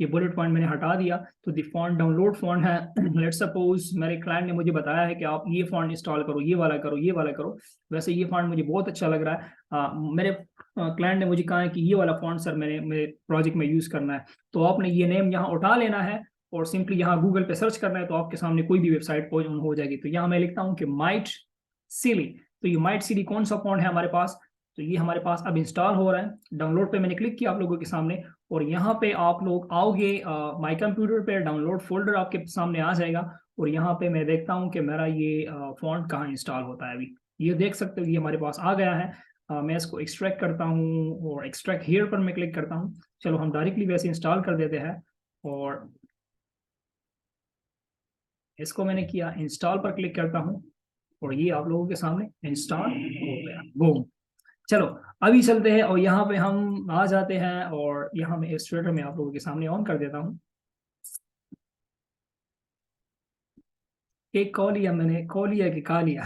ये बुलेट पॉइंट मैंने हटा दिया। तो दी फॉन्ट डाउनलोड फॉन्ट है, लेट सपोज मेरे क्लाइंट ने मुझे बताया है कि आप ये फॉन्ट इंस्टॉल करो, ये वाला करो, ये वाला करो। वैसे ये फॉन्ट मुझे बहुत अच्छा लग रहा है, मेरे क्लाइंट ने मुझे कहा है कि ये वाला फॉन्ट सर मेरे प्रोजेक्ट में यूज़ करना है। तो आपने ये नेम यहाँ उठा लेना है और सिंपली यहाँ गूगल पे सर्च करना है, तो आपके सामने कोई भी वेबसाइट हो जाएगी। तो यहाँ मैं लिखता हूँ कि माइट सिली, तो ये माइट सिली कौन सा फॉन्ट है हमारे पास, तो ये हमारे पास अब इंस्टॉल हो रहा है। डाउनलोड पे मैंने क्लिक किया आप लोगों के सामने, और यहाँ पे आप लोग आओगे, माई कंप्यूटर पे डाउनलोड फोल्डर आपके सामने आ जाएगा, और यहाँ पे मैं देखता हूँ कि मेरा ये फॉन्ट कहाँ इंस्टॉल होता है। अभी ये देख सकते हो, ये हमारे पास आ गया है। मैं इसको एक्सट्रैक्ट करता हूँ और एक्सट्रैक्ट हियर पर मैं क्लिक करता हूँ। चलो हम डायरेक्टली वैसे इंस्टॉल कर देते हैं, और इसको मैंने किया, इंस्टॉल पर क्लिक करता हूँ और ये आप लोगों के सामने इंस्टॉल हो गया, बूम। चलो अभी चलते हैं और यहाँ पे हम आ जाते हैं, और यहाँ मैं इलस्ट्रेटर में आप लोगों के सामने ऑन कर देता हूँ। एक कॉल लिया मैंने, कॉल लिया कि खा लिया,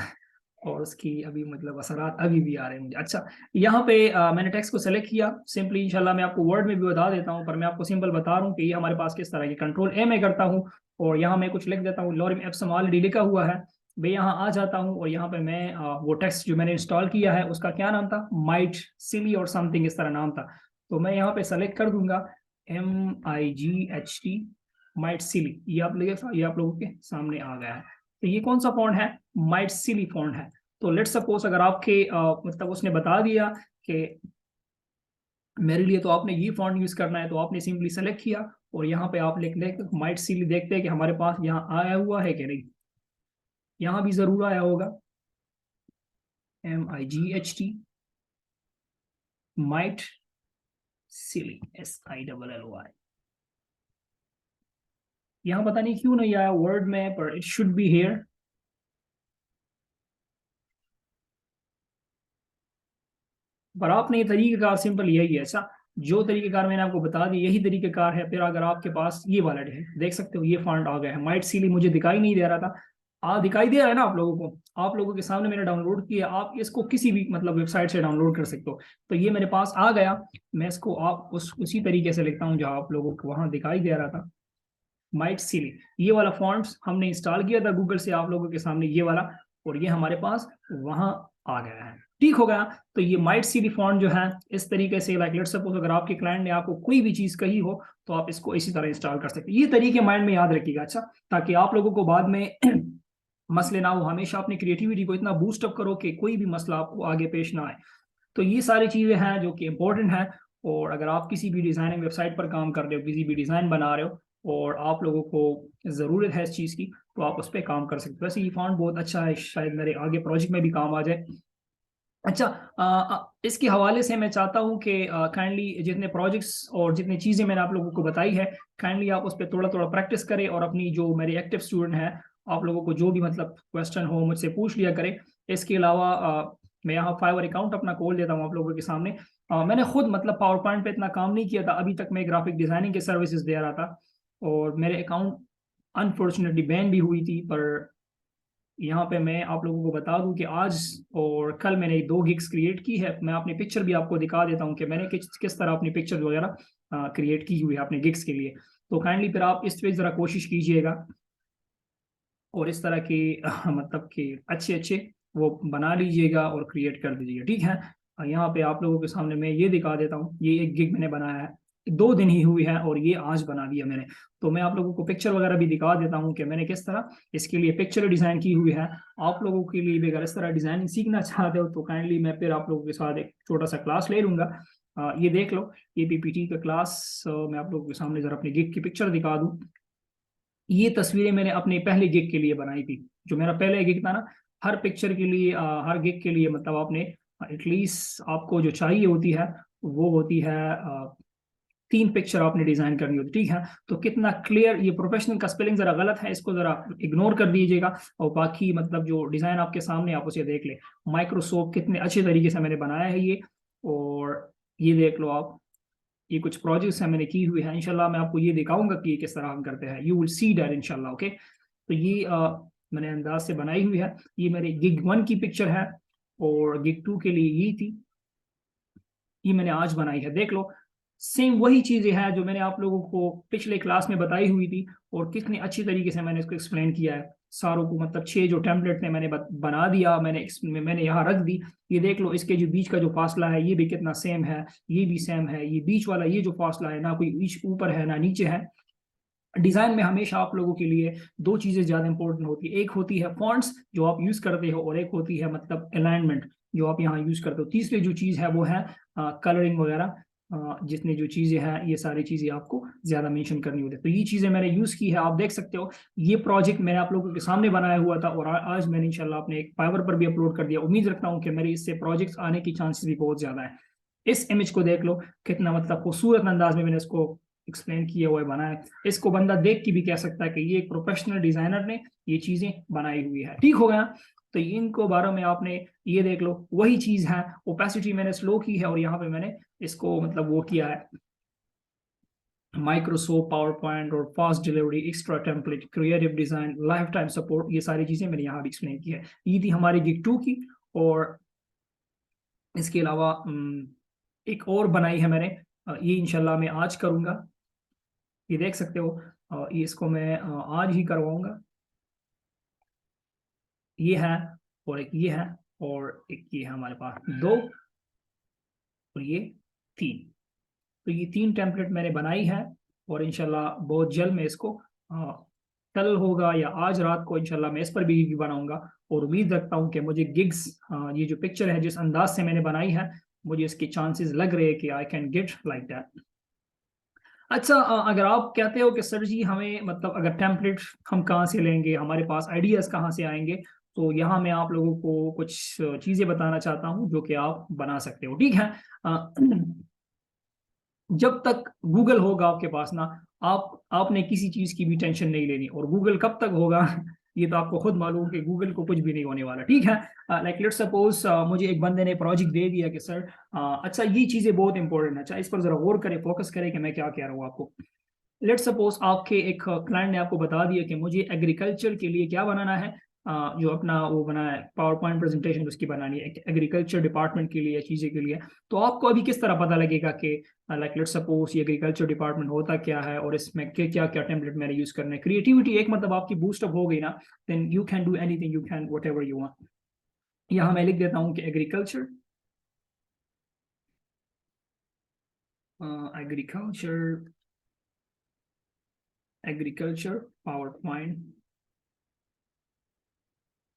और उसकी अभी मतलब असरात अभी भी आ रहे हैं मुझे। अच्छा, यहाँ पे मैंने टेक्स्ट को सेलेक्ट किया, सिंपली इंशाल्लाह मैं आपको वर्ड में भी बता देता हूँ, पर मैं आपको सिंपल बता रहा हूँ कि ये हमारे पास किस तरह की, कंट्रोल ए में करता हूँ और यहाँ मैं कुछ लिख देता हूँ, लॉरिम एप्सम ऑलरेडी लिखा हुआ है, मैं यहाँ आ जाता हूँ और यहाँ पे मैं वो टेक्स्ट जो मैंने इंस्टॉल किया है उसका क्या नाम था, माइट सिली और समथिंग इस तरह नाम था। तो मैं यहाँ पे सेलेक्ट कर दूंगा MIGHT, माइट सिली, ये आप लोगों के सामने आ गया है। तो ये कौन सा फॉन्ट है, माइट सिली फॉन्ट है। तो लेट सपोज अगर आपके मतलब उसने बता दिया कि मेरे लिए तो आपने ये फॉन्ट यूज करना है, तो आपने सिंपली सेलेक्ट किया और यहाँ पे आप लिख ले माइट सिली, देखते हैं कि हमारे पास यहाँ आया हुआ है कि नहीं, यहाँ भी जरूर आया होगा, MIGHT, माइट सिली, SILLY। यहाँ पता नहीं क्यों नहीं आया वर्ड में, पर इट शुड बी हियर। पर आपने ये तरीकेकार सिंपल यही है। अच्छा, जो तरीकेकार मैंने आपको बता दी यही तरीकेकार है। फिर अगर आपके पास ये वाला है, देख सकते हो ये फॉन्ट आ गया है, माइट सिली मुझे दिखाई नहीं दे रहा था, दिखाई दे रहा है ना आप लोगों को, आप लोगों के सामने मैंने डाउनलोड किया, आप इसको किसी भी मतलब वेबसाइट से डाउनलोड कर सकते हो। तो ये मेरे पास आ गया, मैं इसको आप उसी तरीके से लिखता हूँ जहाँ आप लोगों को वहां दिखाई दे रहा था, माइट सिली। ये वाला फॉन्ट्स हमने इंस्टॉल किया था गूगल से आप लोगों के सामने, ये वाला, और ये हमारे पास वहां आ गया है, ठीक हो गया। तो ये माइट सिली फॉन्ट जो है इस तरीके से, लाइक लेट सपोज अगर आपके क्लाइंट ने आपको कोई भी चीज कही हो तो आप इसको इसी तरह इंस्टॉल कर सकते हैं। ये तरीके माइंड में याद रखिएगा, अच्छा, ताकि आप लोगों को बाद में मसले ना हो। हमेशा अपनी क्रिएटिविटी को इतना बूस्ट अप करो कि कोई भी मसला आपको आगे पेश ना आए। तो ये सारी चीजें हैं जो कि इंपॉर्टेंट है। और अगर आप किसी भी डिज़ाइनिंग वेबसाइट पर काम कर रहे हो, किसी भी डिज़ाइन बना रहे हो और आप लोगों को ज़रूरत है इस चीज़ की, तो आप उस पर काम कर सकते हो। वैसे ये फॉन्ट बहुत अच्छा है, शायद मेरे आगे प्रोजेक्ट में भी काम आ जाए। अच्छा, इसके हवाले से मैं चाहता हूँ कि काइंडली जितने प्रोजेक्ट्स और जितनी चीज़ें मैंने आप लोगों को बताई है, काइंडली आप उस पर थोड़ा थोड़ा प्रैक्टिस करें और अपनी जो मेरे एक्टिव स्टूडेंट हैं, आप लोगों को जो भी मतलब क्वेश्चन हो मुझसे पूछ लिया करें। इसके अलावा मैं यहाँ फाइवर अकाउंट अपना खोल देता हूँ आप लोगों के सामने। मैंने खुद मतलब पावर पॉइंट पे इतना काम नहीं किया था अभी तक, मैं ग्राफिक डिज़ाइनिंग के सर्विसेज दे रहा था और मेरे अकाउंट अनफॉर्चुनेटली बैन भी हुई थी। पर यहाँ पे मैं आप लोगों को बता दूं कि आज और कल मैंने 2 गिग्स क्रिएट की है। मैं अपनी पिक्चर भी आपको दिखा देता हूँ कि मैंने किस तरह अपनी पिक्चर वगैरह क्रिएट की हुई है अपने गिग्स के लिए। तो काइंडली फिर आप इस पे ज़रा कोशिश कीजिएगा और इस तरह की मतलब कि अच्छे अच्छे वो बना लीजिएगा और क्रिएट कर दीजिएगा, ठीक है। यहाँ पे आप लोगों के सामने मैं ये दिखा देता हूँ, ये एक गिग मैंने बनाया है, 2 दिन ही हुई है और ये आज बना दिया मैंने। तो मैं आप लोगों को पिक्चर वगैरह भी दिखा देता हूँ कि मैंने किस तरह इसके लिए पिक्चर डिज़ाइन की हुई है। आप लोगों के लिए भी अगर इस तरह डिज़ाइनिंग सीखना चाहते हो तो काइंडली मैं फिर आप लोगों के साथ एक छोटा सा क्लास ले लूंगा। ये देख लो, ये पीपीटी का क्लास। मैं आप लोगों के सामने जरा अपनी गिग की पिक्चर दिखा दूँ। ये तस्वीरें मैंने अपने पहले गिग के लिए बनाई थी, जो मेरा पहले गिग था ना। हर पिक्चर के लिए हर गिग के लिए मतलब आपने एटलीस्ट आपको जो चाहिए होती है वो होती है 3 पिक्चर आपने डिजाइन करनी होती, ठीक है। तो कितना क्लियर, ये प्रोफेशनल का स्पेलिंग जरा गलत है, इसको जरा इग्नोर कर दीजिएगा और बाकी मतलब जो डिजाइन आपके सामने आप उसे देख ले। माइक्रोसॉफ्ट कितने अच्छे तरीके से मैंने बनाया है ये, और ये देख लो आप। ये कुछ प्रोजेक्ट्स हैं मैंने की हुई है, इंशाल्लाह मैं आपको ये दिखाऊंगा कि ये किस तरह हम करते हैं। यू विल सी दैट इंशाल्लाह, ओके। तो ये मैंने अंदाज से बनाई हुई है। ये मेरे गिग 1 की पिक्चर है और गिग 2 के लिए ये थी, ये मैंने आज बनाई है, देख लो। सेम वही चीजें हैं जो मैंने आप लोगों को पिछले क्लास में बताई हुई थी और कितनी अच्छी तरीके से मैंने इसको एक्सप्लेन किया है सारों को। मतलब 6 जो टेम्पलेट थे मैंने बना दिया, मैंने यहाँ रख दी। ये देख लो, इसके जो बीच का जो फासला है ये भी कितना सेम है, ये भी सेम है। ये बीच वाला ये जो फासला है ना, कोई बीच ऊपर है ना नीचे है। डिजाइन में हमेशा आप लोगों के लिए 2 चीजें ज्यादा इंपॉर्टेंट होती है, एक होती है फॉन्ट्स जो आप यूज करते हो और एक होती है मतलब अलाइनमेंट जो आप यहाँ यूज करते हो। तीसरी जो चीज है वो है कलरिंग वगैरह। जितनी जो चीजें हैं ये सारी चीजें आपको ज्यादा मेंशन करनी होती है। तो ये चीजें मैंने यूज की है, आप देख सकते हो। ये प्रोजेक्ट मैंने आप लोगों के सामने बनाया हुआ था और आज मैंने इंशाल्लाह अपने एक फाइवर पर भी अपलोड कर दिया। उम्मीद रखता हूँ कि मेरे इससे प्रोजेक्ट्स आने की चांसेस भी बहुत ज्यादा है। इस इमेज को देख लो, कितना मतलब खूबसूरत अंदाज में मैंने इसको एक्सप्लेन किया हुआ है, बनाया। इसको बंदा देख के भी कह सकता है कि ये एक प्रोफेशनल डिजाइनर ने ये चीजें बनाई हुई है, ठीक हो गया। तो इनको बारे में आपने ये देख लो, वही चीज है। ओपेसिटी मैंने स्लो की है और यहाँ पे मैंने इसको मतलब वो किया है, माइक्रोसॉफ्ट पावर पॉइंट और fast delivery, extra template, creative design, life time support, ये सारी चीजें मैंने यहाँ भी एक्सप्लेन की है। ये थी हमारी गिग 2 की। और इसके अलावा एक और बनाई है मैंने, ये इंशाल्लाह मैं आज करूंगा। ये देख सकते हो, ये इसको मैं आज ही करवाऊंगा। ये है और एक ये है और एक ये है, हमारे पास 2 और ये 3। तो ये 3 टेम्पलेट मैंने बनाई है और इंशाल्लाह बहुत जल्द मैं इसको कल होगा या आज रात को इंशाल्लाह मैं इस पर भी बनाऊंगा। और उम्मीद रखता हूँ कि मुझे गिग्स, ये जो पिक्चर है जिस अंदाज से मैंने बनाई है, मुझे इसके चांसेस लग रहे हैं कि I can get like that. अच्छा, अगर आप कहते हो कि सर जी हमें मतलब अगर टेम्पलेट हम कहाँ से लेंगे, हमारे पास आइडियाज कहाँ से आएंगे, तो यहाँ मैं आप लोगों को कुछ चीजें बताना चाहता हूँ जो कि आप बना सकते हो, ठीक है। अ, जब तक गूगल होगा आपके पास ना, आपने किसी चीज की भी टेंशन नहीं लेनी। और गूगल कब तक होगा ये तो आपको खुद मालूम कि गूगल को कुछ भी नहीं होने वाला, ठीक है। लाइक लेट्स सपोज मुझे एक बंदे ने प्रोजेक्ट दे दिया कि सर, अच्छा ये चीजें बहुत इंपॉर्टेंट है, अच्छा इस पर जरा गौर करें, फोकस करें कि मैं क्या कह रहा हूँ आपको। लेट्स सपोज आपके एक क्लाइंट ने आपको बता दिया कि मुझे एग्रीकल्चर के लिए क्या बनाना है, जो अपना वो बना है पावर पॉइंट प्रेजेंटेशन उसकी बनानी है एग्रीकल्चर डिपार्टमेंट के लिए, चीज़ें के लिए। तो आपको अभी किस तरह पता लगेगा कि लाइक लेट्स सपोज ये एग्रीकल्चर डिपार्टमेंट होता क्या है और इसमें क्या क्या टेम्पलेट मैंने यूज करना है। क्रिएटिविटी एक मतलब आपकी बूस्टअप हो गई ना, then you can do anything, you can whatever you want. यहाँ मैं लिख देता हूँ कि agriculture, agriculture, agriculture PowerPoint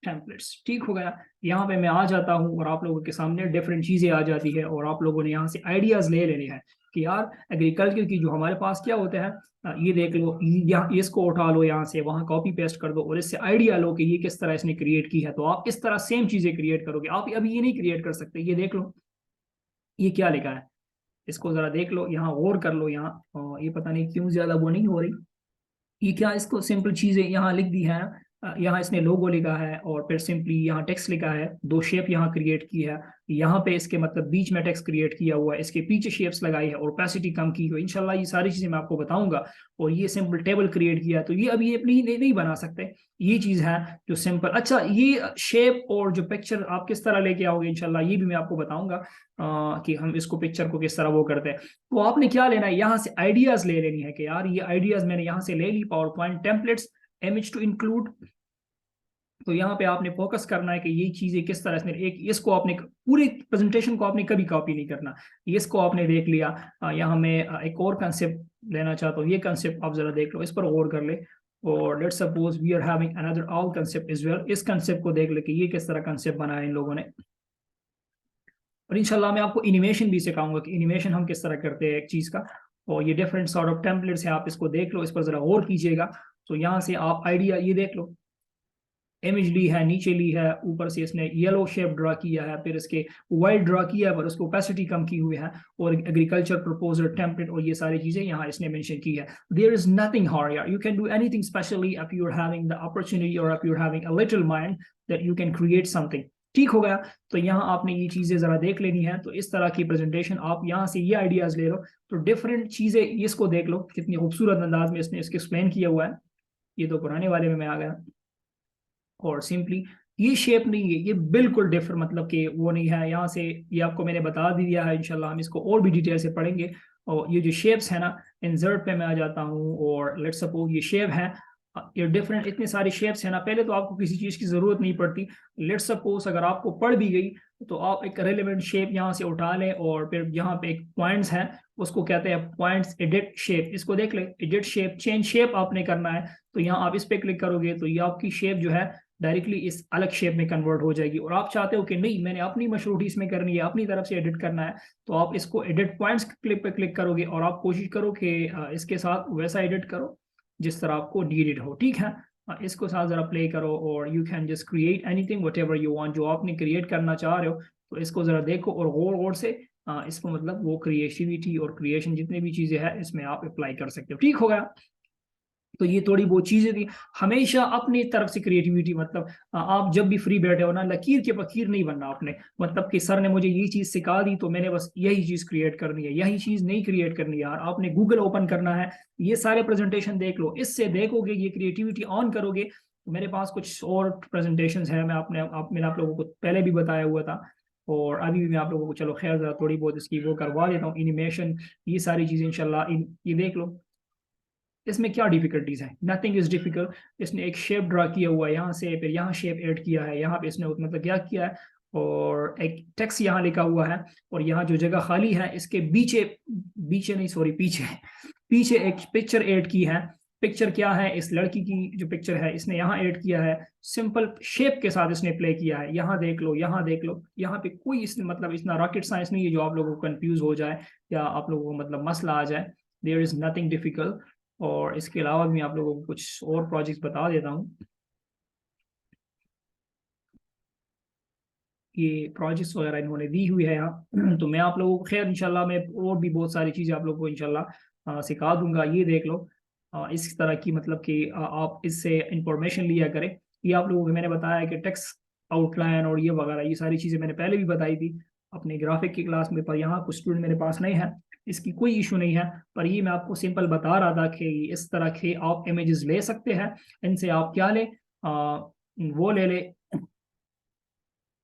templates. ठीक हो गया। यहाँ पे मैं आ जाता हूँ और आप लोगों के सामने डिफरेंट चीजें आ जाती है और आप लोगों ने यहाँ से आइडियाज ले लेने हैं कि यार एग्रीकल्चर की जो हमारे पास क्या होते हैं, ये देख लो, यहाँ इसको उठा लो, यहाँ से वहाँ कॉपी पेस्ट कर दो और इससे आइडिया लो कि ये किस तरह इसने क्रिएट की है। तो आप इस तरह सेम चीजें क्रिएट करोगे। आप अभी ये नहीं क्रिएट कर सकते। ये देख लो, ये क्या लिखा है, इसको जरा देख लो, यहाँ गौर कर लो। यहाँ ये पता नहीं क्यों ज्यादा वो नहीं हो रही। ये क्या, इसको सिंपल चीजें यहाँ लिख दी है। यहाँ इसने लोगो लिखा है और फिर सिंपली यहाँ टेक्स्ट लिखा है, दो शेप यहाँ क्रिएट की है, यहाँ पे इसके मतलब बीच में टेक्स्ट क्रिएट किया हुआ है, इसके पीछे शेप्स लगाई है और ओपेसिटी कम की हुई। इंशाल्लाह ये सारी चीजें मैं आपको बताऊंगा। और ये सिंपल टेबल क्रिएट किया, तो ये अभी अपनी नहीं बना सकते। ये चीज है जो सिंपल। अच्छा, ये शेप और जो पिक्चर आप किस तरह लेके आओगे इंशाल्लाह ये भी मैं आपको बताऊंगा कि हम इसको पिक्चर को किस तरह वो करते हैं। तो आपने क्या लेना है, यहाँ से आइडियाज ले लेनी है कि यार ये आइडियाज मैंने यहाँ से ले ली, PowerPoint templates, image to include. तो यहाँ पे आपने फोकस करना है कि ये चीजें किस तरह से, एक इसको आपने पूरी प्रेजेंटेशन को आपने कभी कॉपी नहीं करना। इसको आपने देख लिया। यहाँ मैं एक और कंसेप्ट लेना चाहता हूँ। ये कंसेप्ट आप जरा देख लो, इस पर गौर कर ले। और let's suppose we are having another all concept is well. इस कंसेप्ट को देख ले कि ये किस तरह कंसेप्ट बनाया इन लोगों ने। और इंशाल्लाह मैं आपको एनिमेशन भी सिखाऊंगा कि एनिमेशन हम किस तरह करते हैं एक चीज का। और ये डिफरेंट सॉर्ट ऑफ टेम्पलेट्स है, आप इसको देख लो, इस पर जरा गौर कीजिएगा। तो यहाँ से आप आइडिया ये देख लो, इमेज ली है, नीचे ली है, ऊपर से इसने येलो शेप ड्रा किया है, फिर इसके वाइट ड्रा किया है पर उसको ओपेसिटी कम की हुई है, और एग्रीकल्चर प्रपोजल टेम्पलेट और ये सारी चीजें यहाँ इसने मेंशन की है। देयर इज नथिंग हार्ड यार, you can do anything specially if you are having the opportunity और if you are having a little mind that you can create something. ठीक हो गया। तो यहाँ आपने ये चीजें जरा देख लेनी है। तो इस तरह की प्रेजेंटेशन आप यहाँ से ये आइडियाज ले लो। तो डिफरेंट चीजें, इसको देख लो कितनी खूबसूरत अंदाज में इसने इसके एक्सप्लेन किया हुआ है। ये तो पुराने वाले में मैं आ गया। और सिंपली ये शेप नहीं है, ये बिल्कुल डिफरेंट, मतलब कि वो नहीं है। यहाँ से ये आपको मैंने बता दिया है। इंशाल्लाह हम इसको और भी डिटेल से पढ़ेंगे। और ये जो शेप्स है ना, इंसर्ट पे मैं आ जाता हूँ और लेट्स सपोज ये शेप है, ये डिफरेंट इतने सारे शेप्स है ना। पहले तो आपको किसी चीज की जरूरत नहीं पड़ती। लेट्स सपोज अगर आपको पड़ भी गई तो आप एक रेलेवेंट शेप यहाँ से उठा लें और फिर यहाँ पे एक पॉइंट्स है, उसको कहते हैं पॉइंट्स एडिट शेप। इसको देख ले, एडिट शेप, चेंज शेप आपने करना है। तो यहाँ आप इस पे क्लिक करोगे तो ये आपकी शेप जो है डायरेक्टली इस अलग शेप में कन्वर्ट हो जाएगी। और आप चाहते हो कि नहीं, मैंने अपनी मशरूटी इसमें करनी है, अपनी तरफ से एडिट करना है, तो आप इसको एडिट पॉइंट्स क्लिक पे क्लिक करोगे और आप कोशिश करो कि इसके साथ वैसा एडिट करो जिस तरह आपको नीडेड हो। ठीक है, इसको साथ जरा प्ले करो और you can just create anything whatever you want, जो आपने क्रिएट करना चाह रहे हो। तो इसको जरा देखो और गौर गौर से इसको मतलब वो क्रिएटिविटी और क्रिएशन जितने भी चीजें हैं इसमें आप अप्लाई कर सकते हो। ठीक हो गया। तो ये थोड़ी बहुत चीजें थी। हमेशा अपनी तरफ से क्रिएटिविटी, मतलब आप जब भी फ्री बैठे हो ना, लकीर के फकीर नहीं बनना आपने। मतलब कि सर ने मुझे ये चीज सिखा दी तो मैंने बस यही चीज क्रिएट करनी है, यही चीज नहीं क्रिएट करनी यार। आपने गूगल ओपन करना है, ये सारे प्रेजेंटेशन देख लो, इससे देखोगे, ये क्रिएटिविटी ऑन करोगे। तो मेरे पास कुछ और प्रेजेंटेशन है, मैंने आप लोगों को पहले भी बताया हुआ था और अभी भी मैं आप लोगों को, चलो खैर जरा थोड़ी बहुत इसकी वो करवा देता हूँ, एनिमेशन, ये सारी चीजें इंशाल्लाह। ये देख लो, इसमें क्या डिफिकल्टीज है, नथिंग इज डिफिकल्ट। इसने एक शेप ड्रा किया हुआ है यहाँ से, फिर यहाँ शेप ऐड किया है, यहाँ पे इसने मतलब क्या किया है, और एक टेक्स्ट यहाँ लिखा हुआ है, और यहाँ जो जगह खाली है इसके पीछे, पीछे नहीं सॉरी पीछे, पीछे एक पिक्चर ऐड की है। पिक्चर क्या है, इस लड़की की जो पिक्चर है इसने यहाँ ऐड किया है, सिंपल शेप के साथ इसने प्ले किया है। यहाँ देख लो, यहाँ देख लो, यहाँ पे कोई इसने मतलब इतना रॉकेट साइंस नहीं है जो आप लोगों को कंफ्यूज हो जाए या आप लोगों को मतलब मसला आ जाए। There is nothing difficult. और इसके अलावा भी मैं आप लोगों को कुछ और प्रोजेक्ट्स बता देता हूँ। ये प्रोजेक्ट्स वगैरह इन्होंने दी हुई है यहाँ। तो मैं आप लोगों को खैर इंशाल्लाह मैं और भी बहुत सारी चीज़ें आप लोगों को इंशाल्लाह सिखा दूंगा। ये देख लो, इस तरह की मतलब कि आप इससे इंफॉर्मेशन लिया करें। ये आप लोगों को मैंने बताया कि टेक्स्ट आउटलाइन और ये वगैरह, ये सारी चीज़ें मैंने पहले भी बताई थी अपने ग्राफिक की क्लास में, पर यहाँ कुछ स्टूडेंट मेरे पास नहीं है, इसकी कोई इशू नहीं है। पर ये मैं आपको सिंपल बता रहा था कि इस तरह के आप इमेजेस ले सकते हैं। इनसे आप क्या ले, वो ले ले।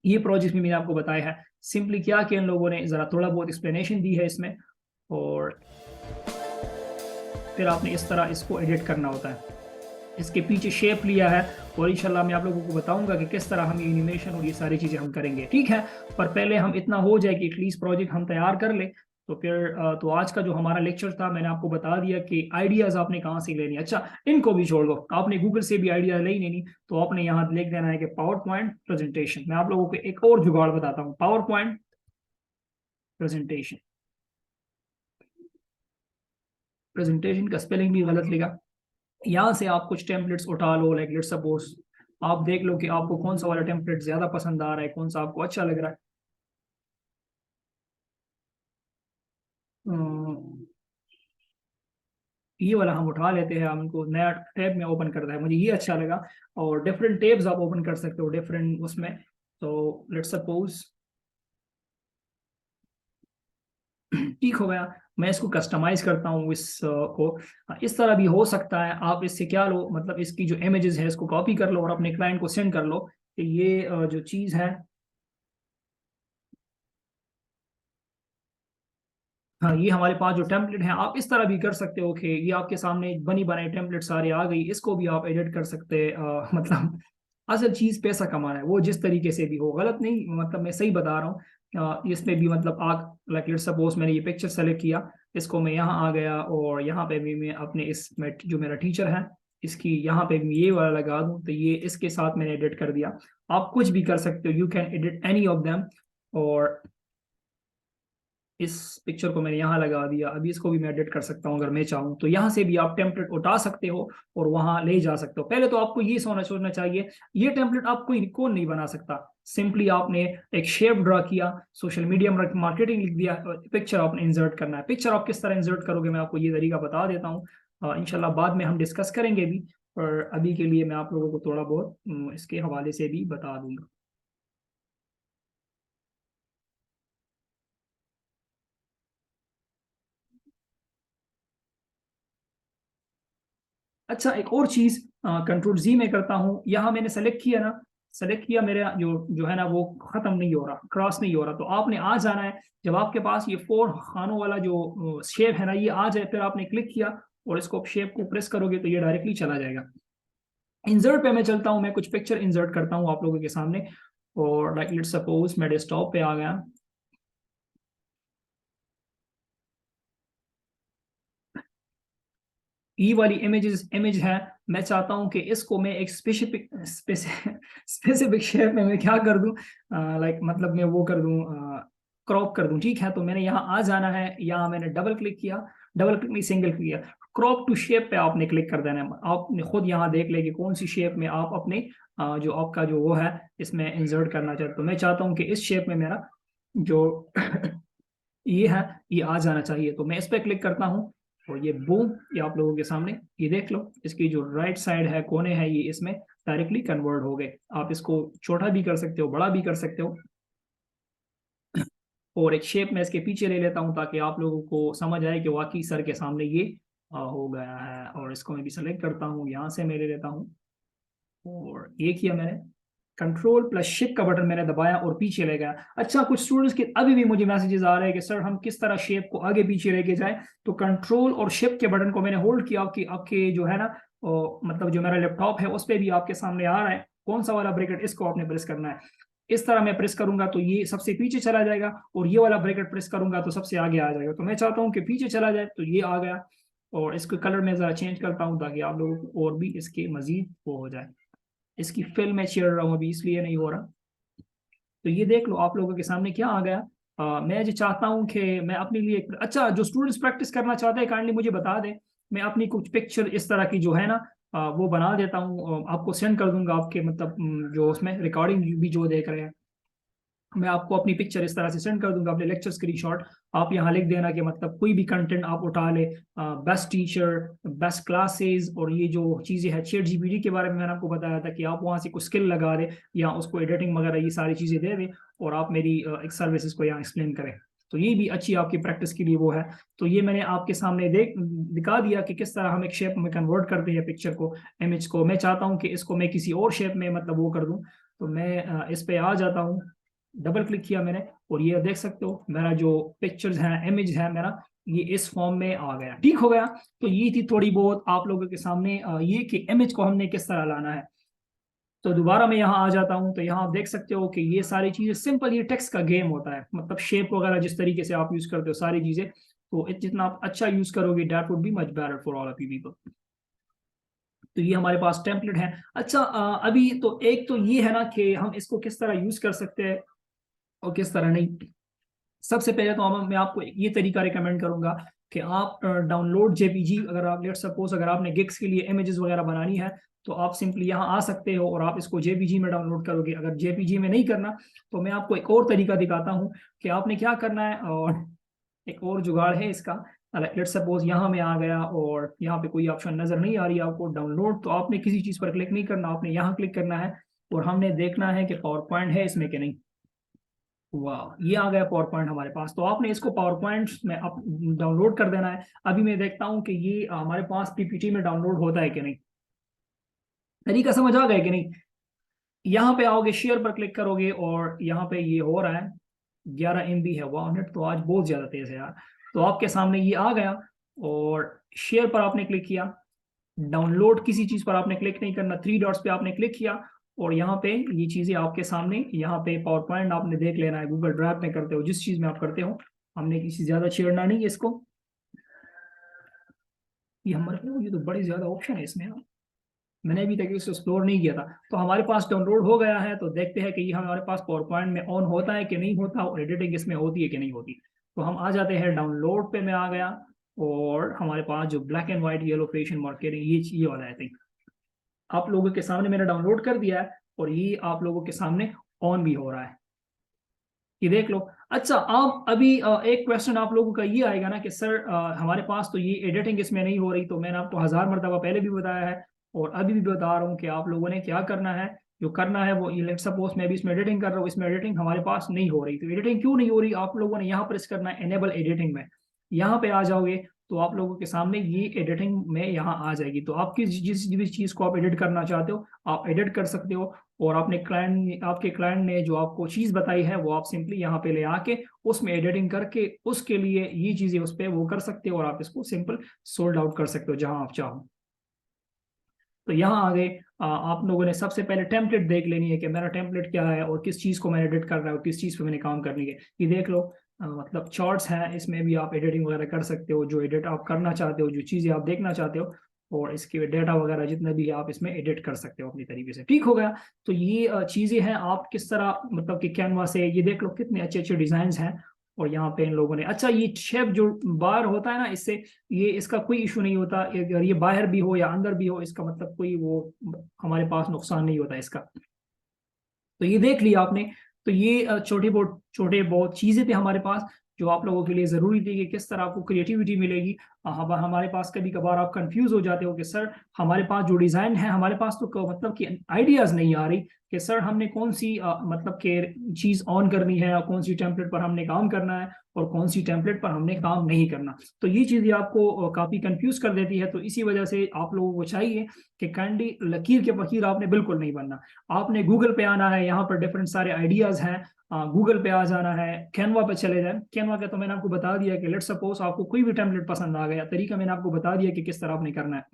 ये प्रोजेक्ट भी मैंने आपको बताया है। सिंपली क्या कि इन लोगों ने ज़रा थोड़ा बहुत एक्सप्लेनेशन दी है इसमें, और फिर आपने इस तरह इसको एडिट करना होता है। इसके पीछे शेप लिया है और इंशाल्लाह मैं आप लोगों को बताऊंगा कि किस तरह हम एनिमेशन और ये सारी चीज़ें हम करेंगे। ठीक है, पर पहले हम इतना हो जाए कि एटलीस्ट प्रोजेक्ट हम तैयार कर ले। तो फिर तो आज का जो हमारा लेक्चर था मैंने आपको बता दिया कि आइडियाज आपने कहाँ से लेनी है। अच्छा, इनको भी छोड़ दो, आपने गूगल से भी आइडिया ले ही नहीं, तो आपने यहाँ लिख देना है कि पावर पॉइंट प्रेजेंटेशन। मैं आप लोगों को एक और जुगाड़ बताता हूँ, पावर पॉइंट प्रेजेंटेशन। प्रेजेंटेशन का स्पेलिंग भी गलत लिखा। यहाँ से आप कुछ टेम्पलेट्स उठा लो, लाइक लेट्स सपोज आप देख लो कि आपको कौन सा वाला टेम्पलेट ज्यादा पसंद आ रहा है, कौन सा आपको अच्छा लग रहा है। ये वाला हम उठा लेते हैं, हम इनको नया टैब में ओपन करता है, मुझे ये अच्छा लगा। और डिफरेंट टैब्स आप ओपन कर सकते हो डिफरेंट उसमें। तो लेट्स सपोज ठीक हो गया, मैं इसको कस्टमाइज करता हूँ इस को। इस तरह भी हो सकता है, आप इससे क्या लो, मतलब इसकी जो इमेजेस है इसको कॉपी कर लो और अपने क्लाइंट को सेंड कर लो कि ये जो चीज़ है, हाँ ये हमारे पास जो टेम्पलेट है। आप इस तरह भी कर सकते हो कि ये आपके सामने बनी बनाई टेम्पलेट सारी आ गई, इसको भी आप एडिट कर सकते हैं। मतलब असल चीज़ पैसा कमाना है, वो जिस तरीके से भी हो, गलत नहीं, मतलब मैं सही बता रहा हूँ। इसमें भी मतलब आग, लाइक लेट्स सपोज मैंने ये पिक्चर सेलेक्ट किया, इसको मैं यहाँ आ गया और यहाँ पे भी मैं अपने इसमें जो मेरा टीचर है इसकी यहाँ पे भी ये वाला लगा दूँ, तो ये इसके साथ मैंने एडिट कर दिया। आप कुछ भी कर सकते हो, you can edit any of them. और इस पिक्चर को मैंने यहाँ लगा दिया, अभी इसको भी मैं एडिट कर सकता हूँ अगर मैं चाहूँ, तो यहाँ से भी आप टेम्पलेट उठा सकते हो और वहां ले जा सकते हो। पहले तो आपको ये सोचना चाहिए, ये टेम्पलेट आप कोई कौन नहीं बना सकता। सिंपली आपने एक शेप ड्रा किया, सोशल मीडिया मार्केटिंग लिख दिया, पिक्चर आपने इंसर्ट करना है। पिक्चर आप किस तरह इंसर्ट करोगे मैं आपको ये तरीका बता देता हूँ, इंशाल्लाह बाद में हम डिस्कस करेंगे भी। और अभी के लिए मैं आप लोगों को थोड़ा बहुत इसके हवाले से भी बता दूंगा। अच्छा, एक और चीज, कंट्रोल जी में करता हूँ, यहाँ मैंने सेलेक्ट किया ना, सेलेक्ट किया, मेरा जो जो है ना वो खत्म नहीं हो रहा, क्रॉस नहीं हो रहा, तो आपने आ जाना है। जब आपके पास ये 4 खानों वाला जो शेप है ना ये आ जाए, फिर आपने क्लिक किया और इसको शेप को प्रेस करोगे तो ये डायरेक्टली चला जाएगा। इंसर्ट पे मैं चलता हूँ, मैं कुछ पिक्चर इंसर्ट करता हूँ आप लोगों के सामने। और लाइक लेट्स सपोज मैं डेस्कटॉप पे आ गया, ई वाली इमेज है, मैं चाहता हूं कि इसको मैं एक स्पेसिफिक स्पेसिफिक शेप में मैं क्या कर दूं, लाइक मतलब मैं वो कर दूं, क्रॉप कर दूं। ठीक है, तो मैंने यहाँ आ जाना है, यहाँ मैंने डबल क्लिक किया, डबल क्लिक नहीं सिंगल क्लिक किया, क्रॉप टू शेप पे आपने क्लिक कर देना है। आपने खुद यहाँ देख ले कि कौन सी शेप में आप अपने जो आपका जो वो है इसमें इंसर्ट करना चाहते हो। तो मैं चाहता हूँ कि इस शेप में मेरा जो ये है ये आ जाना चाहिए, तो मैं इस पर क्लिक करता हूँ और ये बूम, ये आप लोगों के सामने ये देख लो, इसकी जो राइट साइड है कोने हैं ये इसमें डायरेक्टली कन्वर्ट हो गए। आप इसको छोटा भी कर सकते हो, बड़ा भी कर सकते हो। और एक शेप में इसके पीछे ले लेता हूँ ताकि आप लोगों को समझ आए कि वाकई सर के सामने ये हो गया है। और इसको मैं भी सेलेक्ट करता हूँ, यहाँ से मैं ले लेता हूँ और ये किया मैंने, कंट्रोल प्लस शिफ्ट का बटन मैंने दबाया और पीछे ले गया। अच्छा, कुछ स्टूडेंट्स के अभी भी मुझे मैसेजेस आ रहे हैं कि सर हम किस तरह शेप को आगे पीछे लेके जाएं। तो कंट्रोल और शिफ्ट के बटन को मैंने होल्ड किया, आपकी आपके जो है ना मतलब जो मेरा लैपटॉप है उस पर भी आपके सामने आ रहा है कौन सा वाला ब्रैकेट, इसको आपने प्रेस करना है। इस तरह मैं प्रेस करूंगा तो ये सबसे पीछे चला जाएगा, और ये वाला ब्रैकेट प्रेस करूंगा तो सबसे आगे आ जाएगा। तो मैं चाहता हूँ कि पीछे चला जाए, तो ये आ गया। और इसको कलर में जरा चेंज करता हूँ ताकि आप लोगों को और भी इसके मजीद वो हो जाए। इसकी फिल मैं छेड़ रहा हूँ अभी इसलिए नहीं हो रहा। तो ये देख लो आप लोगों के सामने क्या आ गया। मैं जो चाहता हूँ कि मैं अपने लिए अच्छा, जो स्टूडेंट्स प्रैक्टिस करना चाहते हैं काइंडली मुझे बता दें, मैं अपनी कुछ पिक्चर इस तरह की जो है ना वो बना देता हूँ, आपको सेंड कर दूंगा आपके मतलब जो उसमें रिकॉर्डिंग भी जो देख रहे हैं, मैं आपको अपनी पिक्चर इस तरह से सेंड कर दूंगा, अपने लेक्चर स्क्रीनशॉट। आप यहाँ लिख देना कि मतलब कोई भी कंटेंट आप उठा ले, बेस्ट टीचर, बेस्ट क्लासेस, और ये जो चीज़ें हैं चैट जीपीटी के बारे में मैंने आपको बताया था कि आप वहाँ से कुछ स्किल लगा दे या उसको एडिटिंग वगैरह ये सारी चीज़ें दे दे और आप मेरी एक सर्विसेज को यहाँ एक्सप्लेन करें। तो ये भी अच्छी आपकी प्रैक्टिस के लिए वो है। तो ये मैंने आपके सामने दिखा दिया कि किस तरह हम एक शेप में कन्वर्ट करते हैं पिक्चर को, इमेज को। मैं चाहता हूँ कि इसको मैं किसी और शेप में मतलब वो कर दूँ, तो मैं इस पे आ जाता हूँ, डबल क्लिक किया मैंने और ये देख सकते हो मेरा जो पिक्चर्स है, इमेज है मेरा, ये इस फॉर्म में आ गया। ठीक हो गया। तो ये थी थोड़ी बहुत आप लोगों के सामने ये कि इमेज को हमने किस तरह लाना है। तो दोबारा मैं यहाँ आ जाता हूँ, तो यहाँ आप देख सकते हो कि ये सारी चीजें सिंपल, ये टेक्स्ट का गेम होता है, मतलब शेप वगैरह जिस तरीके से आप यूज करते हो सारी चीजें, तो जितना आप अच्छा यूज करोगे that would be much better for all of you people. तो ये हमारे पास टेम्पलेट है। अच्छा, अभी तो एक तो ये है ना कि हम इसको किस तरह यूज कर सकते हैं और किस तरह नहीं। सबसे पहले तो मैं आपको ये तरीका रिकमेंड करूंगा कि आप डाउनलोड जेपीजी, अगर आप लेट सपोज अगर आपने गिग्स के लिए इमेजेस वगैरह बनानी है, तो आप सिंपली यहाँ आ सकते हो और आप इसको जेपीजी में डाउनलोड करोगे। अगर जेपीजी में नहीं करना तो मैं आपको एक और तरीका दिखाता हूँ कि आपने क्या करना है। और एक और जुगाड़ है इसका। लेट सपोज यहाँ मैं आ गया और यहाँ पे कोई ऑप्शन नजर नहीं आ रही है आपको डाउनलोड, तो आपने किसी चीज पर क्लिक नहीं करना, आपने यहाँ क्लिक करना है और हमने देखना है कि पावर पॉइंट है इसमें कि नहीं। वाह, ये आ गया पावर पॉइंट हमारे पास। तो आपने इसको पावर पॉइंट में आप डाउनलोड कर देना है। अभी मैं देखता हूँ कि ये हमारे पास पीपीटी में डाउनलोड होता है कि नहीं। तरीका समझ आ गया कि नहीं। यहाँ पे आओगे, शेयर पर क्लिक करोगे और यहाँ पे ये हो रहा है 11 MB है। वाह, नेट तो आज बहुत ज्यादा तेज है यार। तो आपके सामने ये आ गया और शेयर पर आपने क्लिक किया। डाउनलोड किसी चीज पर आपने क्लिक नहीं करना, थ्री डॉट्स पे आपने क्लिक किया और यहाँ पे ये चीजें आपके सामने, यहाँ पे पावर पॉइंट आपने देख लेना है। गूगल ड्राइव में करते हो, जिस चीज में आप करते हो, हमने किसी ज्यादा छेड़ना नहीं है इसको। ये हमारे, ये तो बड़ी ज्यादा ऑप्शन है इसमें यार। मैंने अभी तक इसको एक्सप्लोर नहीं किया था। तो हमारे पास डाउनलोड हो गया है, तो देखते हैं कि ये हमारे पास पावर पॉइंट में ऑन होता है कि नहीं होता और एडिटिंग इसमें होती है कि नहीं होती। तो हम आ जाते हैं डाउनलोड पे, मैं आ गया और हमारे पास जो black and white yellow facial marketing, ये वाला है। आप लोगों के सामने मैंने डाउनलोड कर दिया है और ये आप लोगों के सामने ऑन भी हो रहा है, ये देख लो। अच्छा, आप अभी एक क्वेश्चन आप लोगों का ये आएगा ना कि सर हमारे पास तो ये एडिटिंग इसमें नहीं हो रही। तो मैंने आपको 1000 मरतबा पहले भी बताया है और अभी भी बता रहा हूँ कि आप लोगों ने क्या करना है। जो करना है वो, ये लेट सपोज मैं भी इसमें एडिटिंग कर रहा हूँ, इसमें एडिटिंग हमारे पास नहीं हो रही। तो एडिटिंग क्यों नहीं हो रही, आप लोगों ने यहाँ प्रेस करना है एनेबल एडिटिंग में। यहाँ पे आ जाओगे तो आप लोगों के सामने ये एडिटिंग में यहाँ आ जाएगी। तो आप जिस भी चीज को आप एडिट करना चाहते हो आप एडिट कर सकते हो। और आपके क्लाइंट ने जो आपको चीज बताई है वो आप सिंपली यहाँ पे ले आके उसमें एडिटिंग करके उसके लिए ये चीजें उस पर वो कर सकते हो और आप इसको सिंपल सोल्ड आउट कर सकते हो जहां आप चाहो। तो यहाँ आ गए। आप लोगों ने सबसे पहले टेम्पलेट देख लेनी है कि मेरा टेम्पलेट क्या है और किस चीज को मैं एडिट कर रहा हूँ, किस चीज पे मैंने काम करनी है। ये देख लो। मतलब चार्ट्स हैं, इसमें भी आप एडिटिंग वगैरह कर सकते हो, जो एडिट आप करना चाहते हो, जो चीजें आप देखना चाहते हो। और इसके डेटा वगैरह जितने भी आप इसमें एडिट कर सकते हो अपनी तरीके से। ठीक हो गया। तो ये चीजें हैं, आप किस तरह मतलब कि कैनवा से ये देख लो कितने अच्छे अच्छे डिजाइन हैं। और यहाँ पे इन लोगों ने, अच्छा ये शेप जो बार होता है ना, इससे ये इसका कोई इशू नहीं होता। अगर ये बाहर भी हो या अंदर भी हो, इसका मतलब कोई वो हमारे पास नुकसान नहीं होता इसका। तो ये देख लिया आपने। तो ये छोटे बहुत चीजें थे हमारे पास जो आप लोगों के लिए जरूरी थी कि किस तरह आपको क्रिएटिविटी मिलेगी। हमारे पास कभी कभार आप कंफ्यूज हो जाते हो कि सर हमारे पास जो डिजाइन है, हमारे पास तो मतलब कि आइडियाज नहीं आ रही कि सर हमने कौन सी मतलब कि चीज ऑन करनी है और कौन सी टेम्पलेट पर हमने काम करना है और कौन सी टेम्पलेट पर हमने काम नहीं करना। तो ये चीजें आपको काफी कंफ्यूज कर देती है। तो इसी वजह से आप लोगों को चाहिए कि कैंडी लकीर के फकीर आपने बिल्कुल नहीं बनना। आपने गूगल पे आना है, यहाँ पर डिफरेंट सारे आइडियाज हैं। गूगल पे आ जाना है, कैनवा पे चले जाए। कैनवा का तो मैंने आपको बता दिया कि लेट सपोज आपको कोई भी टेम्पलेट पसंद आ गया, तरीका मैंने आपको बता दिया कि किस तरह आपने करना है।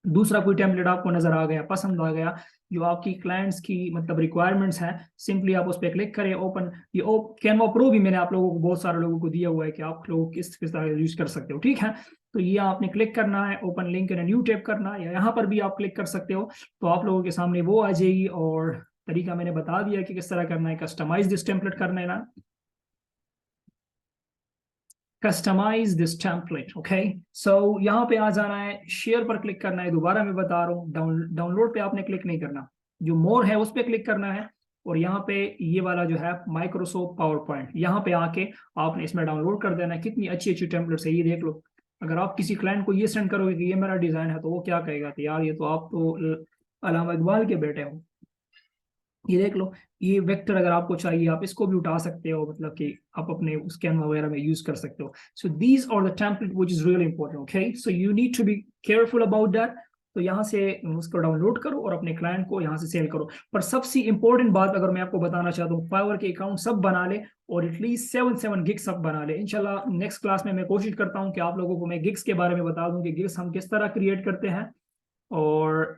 दूसरा कोई टेम्पलेट आपको नजर आ गया, पसंद आ गया, जो आपकी क्लाइंट्स की मतलब रिक्वायरमेंट्स हैं, सिंपली आप उस पर क्लिक करें, ओपन। ये कैनवा प्रो भी मैंने आप लोगों को, बहुत सारे लोगों को दिया हुआ है कि आप लोग किस किस तरह यूज कर सकते हो। ठीक है। तो ये आपने क्लिक करना है, open link in new tab करना है, या यहाँ पर भी आप क्लिक कर सकते हो। तो आप लोगों के सामने वो आ जाएगी और तरीका मैंने बता दिया कि किस तरह करना है। कस्टमाइज दिस टेम्पलेट करना है ना, कस्टमाइज दिस टेम्पलेट। ओके। सो यहाँ पे आ जाना है, शेयर पर क्लिक करना है। दोबारा मैं बता रहा हूँ, डाउनलोड पे आपने क्लिक नहीं करना, जो मोर है उस पर क्लिक करना है। और यहाँ पे ये वाला जो है माइक्रोसॉफ्ट पावर पॉइंट, यहाँ पे आके आपने इसमें डाउनलोड कर देना है। कितनी अच्छी अच्छी टेम्पलेट्स है ये देख लो। अगर आप किसी क्लाइंट को ये सेंड करोगे कि ये मेरा डिजाइन है, तो वो क्या कहेगा कि यार ये तो आप तो अलामा इकबाल के बेटे हो। ये देख लो। ये वेक्टर अगर आपको चाहिए आप इसको भी उठा सकते हो, मतलब कि आप अपने उस कैनवा वगैरह में यूज कर सकते हो। So these are the template which is really important. Okay, so you need to be careful about that. तो यहाँ से उसको डाउनलोड करो और अपने क्लाइंट को यहाँ से सेल करो। पर सबसे इंपॉर्टेंट बात अगर मैं आपको बताना चाहता हूँ, फाइवर के अकाउंट सब बना ले और एटलीस्ट 7 गिग सब बना ले। इंशाल्लाह नेक्स्ट क्लास में मैं कोशिश करता हूँ कि आप लोगों को मैं गिग्स के बारे में बता दूं कि गिग्स हम किस तरह क्रिएट करते हैं। और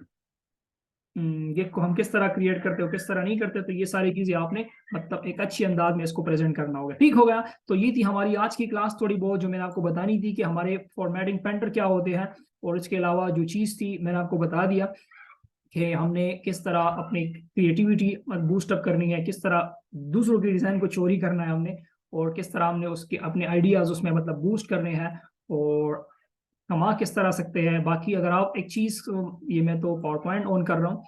गिग को हम किस तरह क्रिएट करते हो, किस तरह नहीं करते, तो ये सारी चीजें आपने मतलब एक अच्छी अंदाज में इसको प्रेजेंट करना होगा। ठीक हो गया। तो ये थी हमारी आज की क्लास, थोड़ी बहुत जो मैंने आपको बतानी थी कि हमारे फॉर्मेटिंग पेंटर क्या होते हैं, और इसके अलावा जो चीज़ थी मैंने आपको बता दिया कि हमने किस तरह अपनी क्रिएटिविटी बूस्ट अप करनी है, किस तरह दूसरों की डिज़ाइन को चोरी करना है हमने, और किस तरह हमने उसके अपने आइडियाज़ उसमें मतलब बूस्ट करने हैं, और कमा किस तरह सकते हैं। बाकी अगर आप एक चीज़, ये मैं तो पावर पॉइंट ऑन कर रहा हूँ,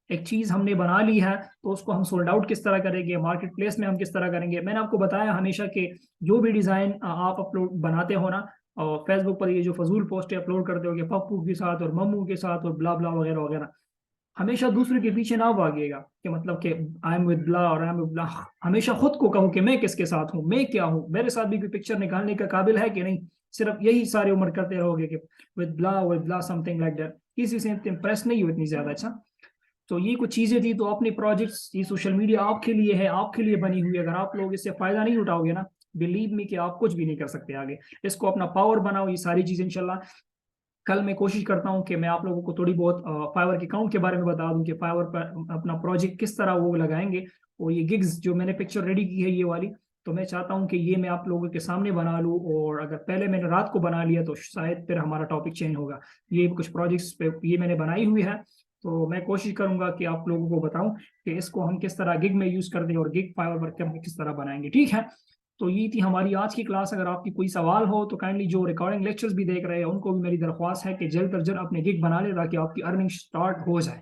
एक चीज़ हमने बना ली है तो उसको हम सोल्ड आउट किस तरह करेंगे, मार्केट प्लेस में हम किस तरह करेंगे। मैंने आपको बताया हमेशा कि जो भी डिज़ाइन आप अपलोड बनाते हो ना, और फेसबुक पर ये जो फजूल पोस्टें अपलोड करते हो कि पप्पू के साथ और मम्मू के साथ और ब्ला ब्ला वगैरह वगैरह, हमेशा दूसरे के पीछे ना भागिएगा कि मतलब कि आई एम विद ब्ला और आई एम विद ब्ला। हमेशा खुद को कहो कि मैं किसके साथ हूँ, मैं क्या हूँ, मेरे साथ भी कोई पिक्चर निकालने का काबिल है कि नहीं। सिर्फ यही सारी उम्र करते रहोगे कि with blah something like that, किसी से इंप्रेस नहीं हो इतनी ज्यादा। अच्छा, तो ये कुछ चीजें थी। तो अपने प्रोजेक्ट्स, ये सोशल मीडिया आपके लिए है, आपके लिए बनी हुई है। अगर आप लोग इससे फायदा नहीं उठाओगे ना, बिलीव मी कि आप कुछ भी नहीं कर सकते आगे। इसको अपना पावर बनाओ। ये सारी चीजें इंशाल्लाह कल मैं कोशिश करता हूँ कि मैं आप लोगों को थोड़ी बहुत फाइवर के अकाउंट के बारे में बता दूं कि फाइवर पर अपना प्रोजेक्ट किस तरह वो लगाएंगे। और ये गिग्स जो मैंने पिक्चर रेडी की है ये वाली, तो मैं चाहता हूँ कि ये मैं आप लोगों के सामने बना लूँ, और अगर पहले मैंने रात को बना लिया तो शायद फिर हमारा टॉपिक चेंज होगा। ये कुछ प्रोजेक्ट्स पे ये मैंने बनाई हुई है, तो मैं कोशिश करूंगा कि आप लोगों को बताऊं कि इसको हम किस तरह गिग में यूज कर दें और गिग फाइवर वर्क हम किस तरह बनाएंगे। ठीक है। तो ये थी हमारी आज की क्लास। अगर आपकी कोई सवाल हो तो काइंडली जो रिकॉर्डिंग लेक्चर्स भी देख रहे हैं उनको भी मेरी दरख्वास्त है कि जल्द अज जल्द अपने गिग बना ले ताकि आपकी अर्निंग स्टार्ट हो जाए।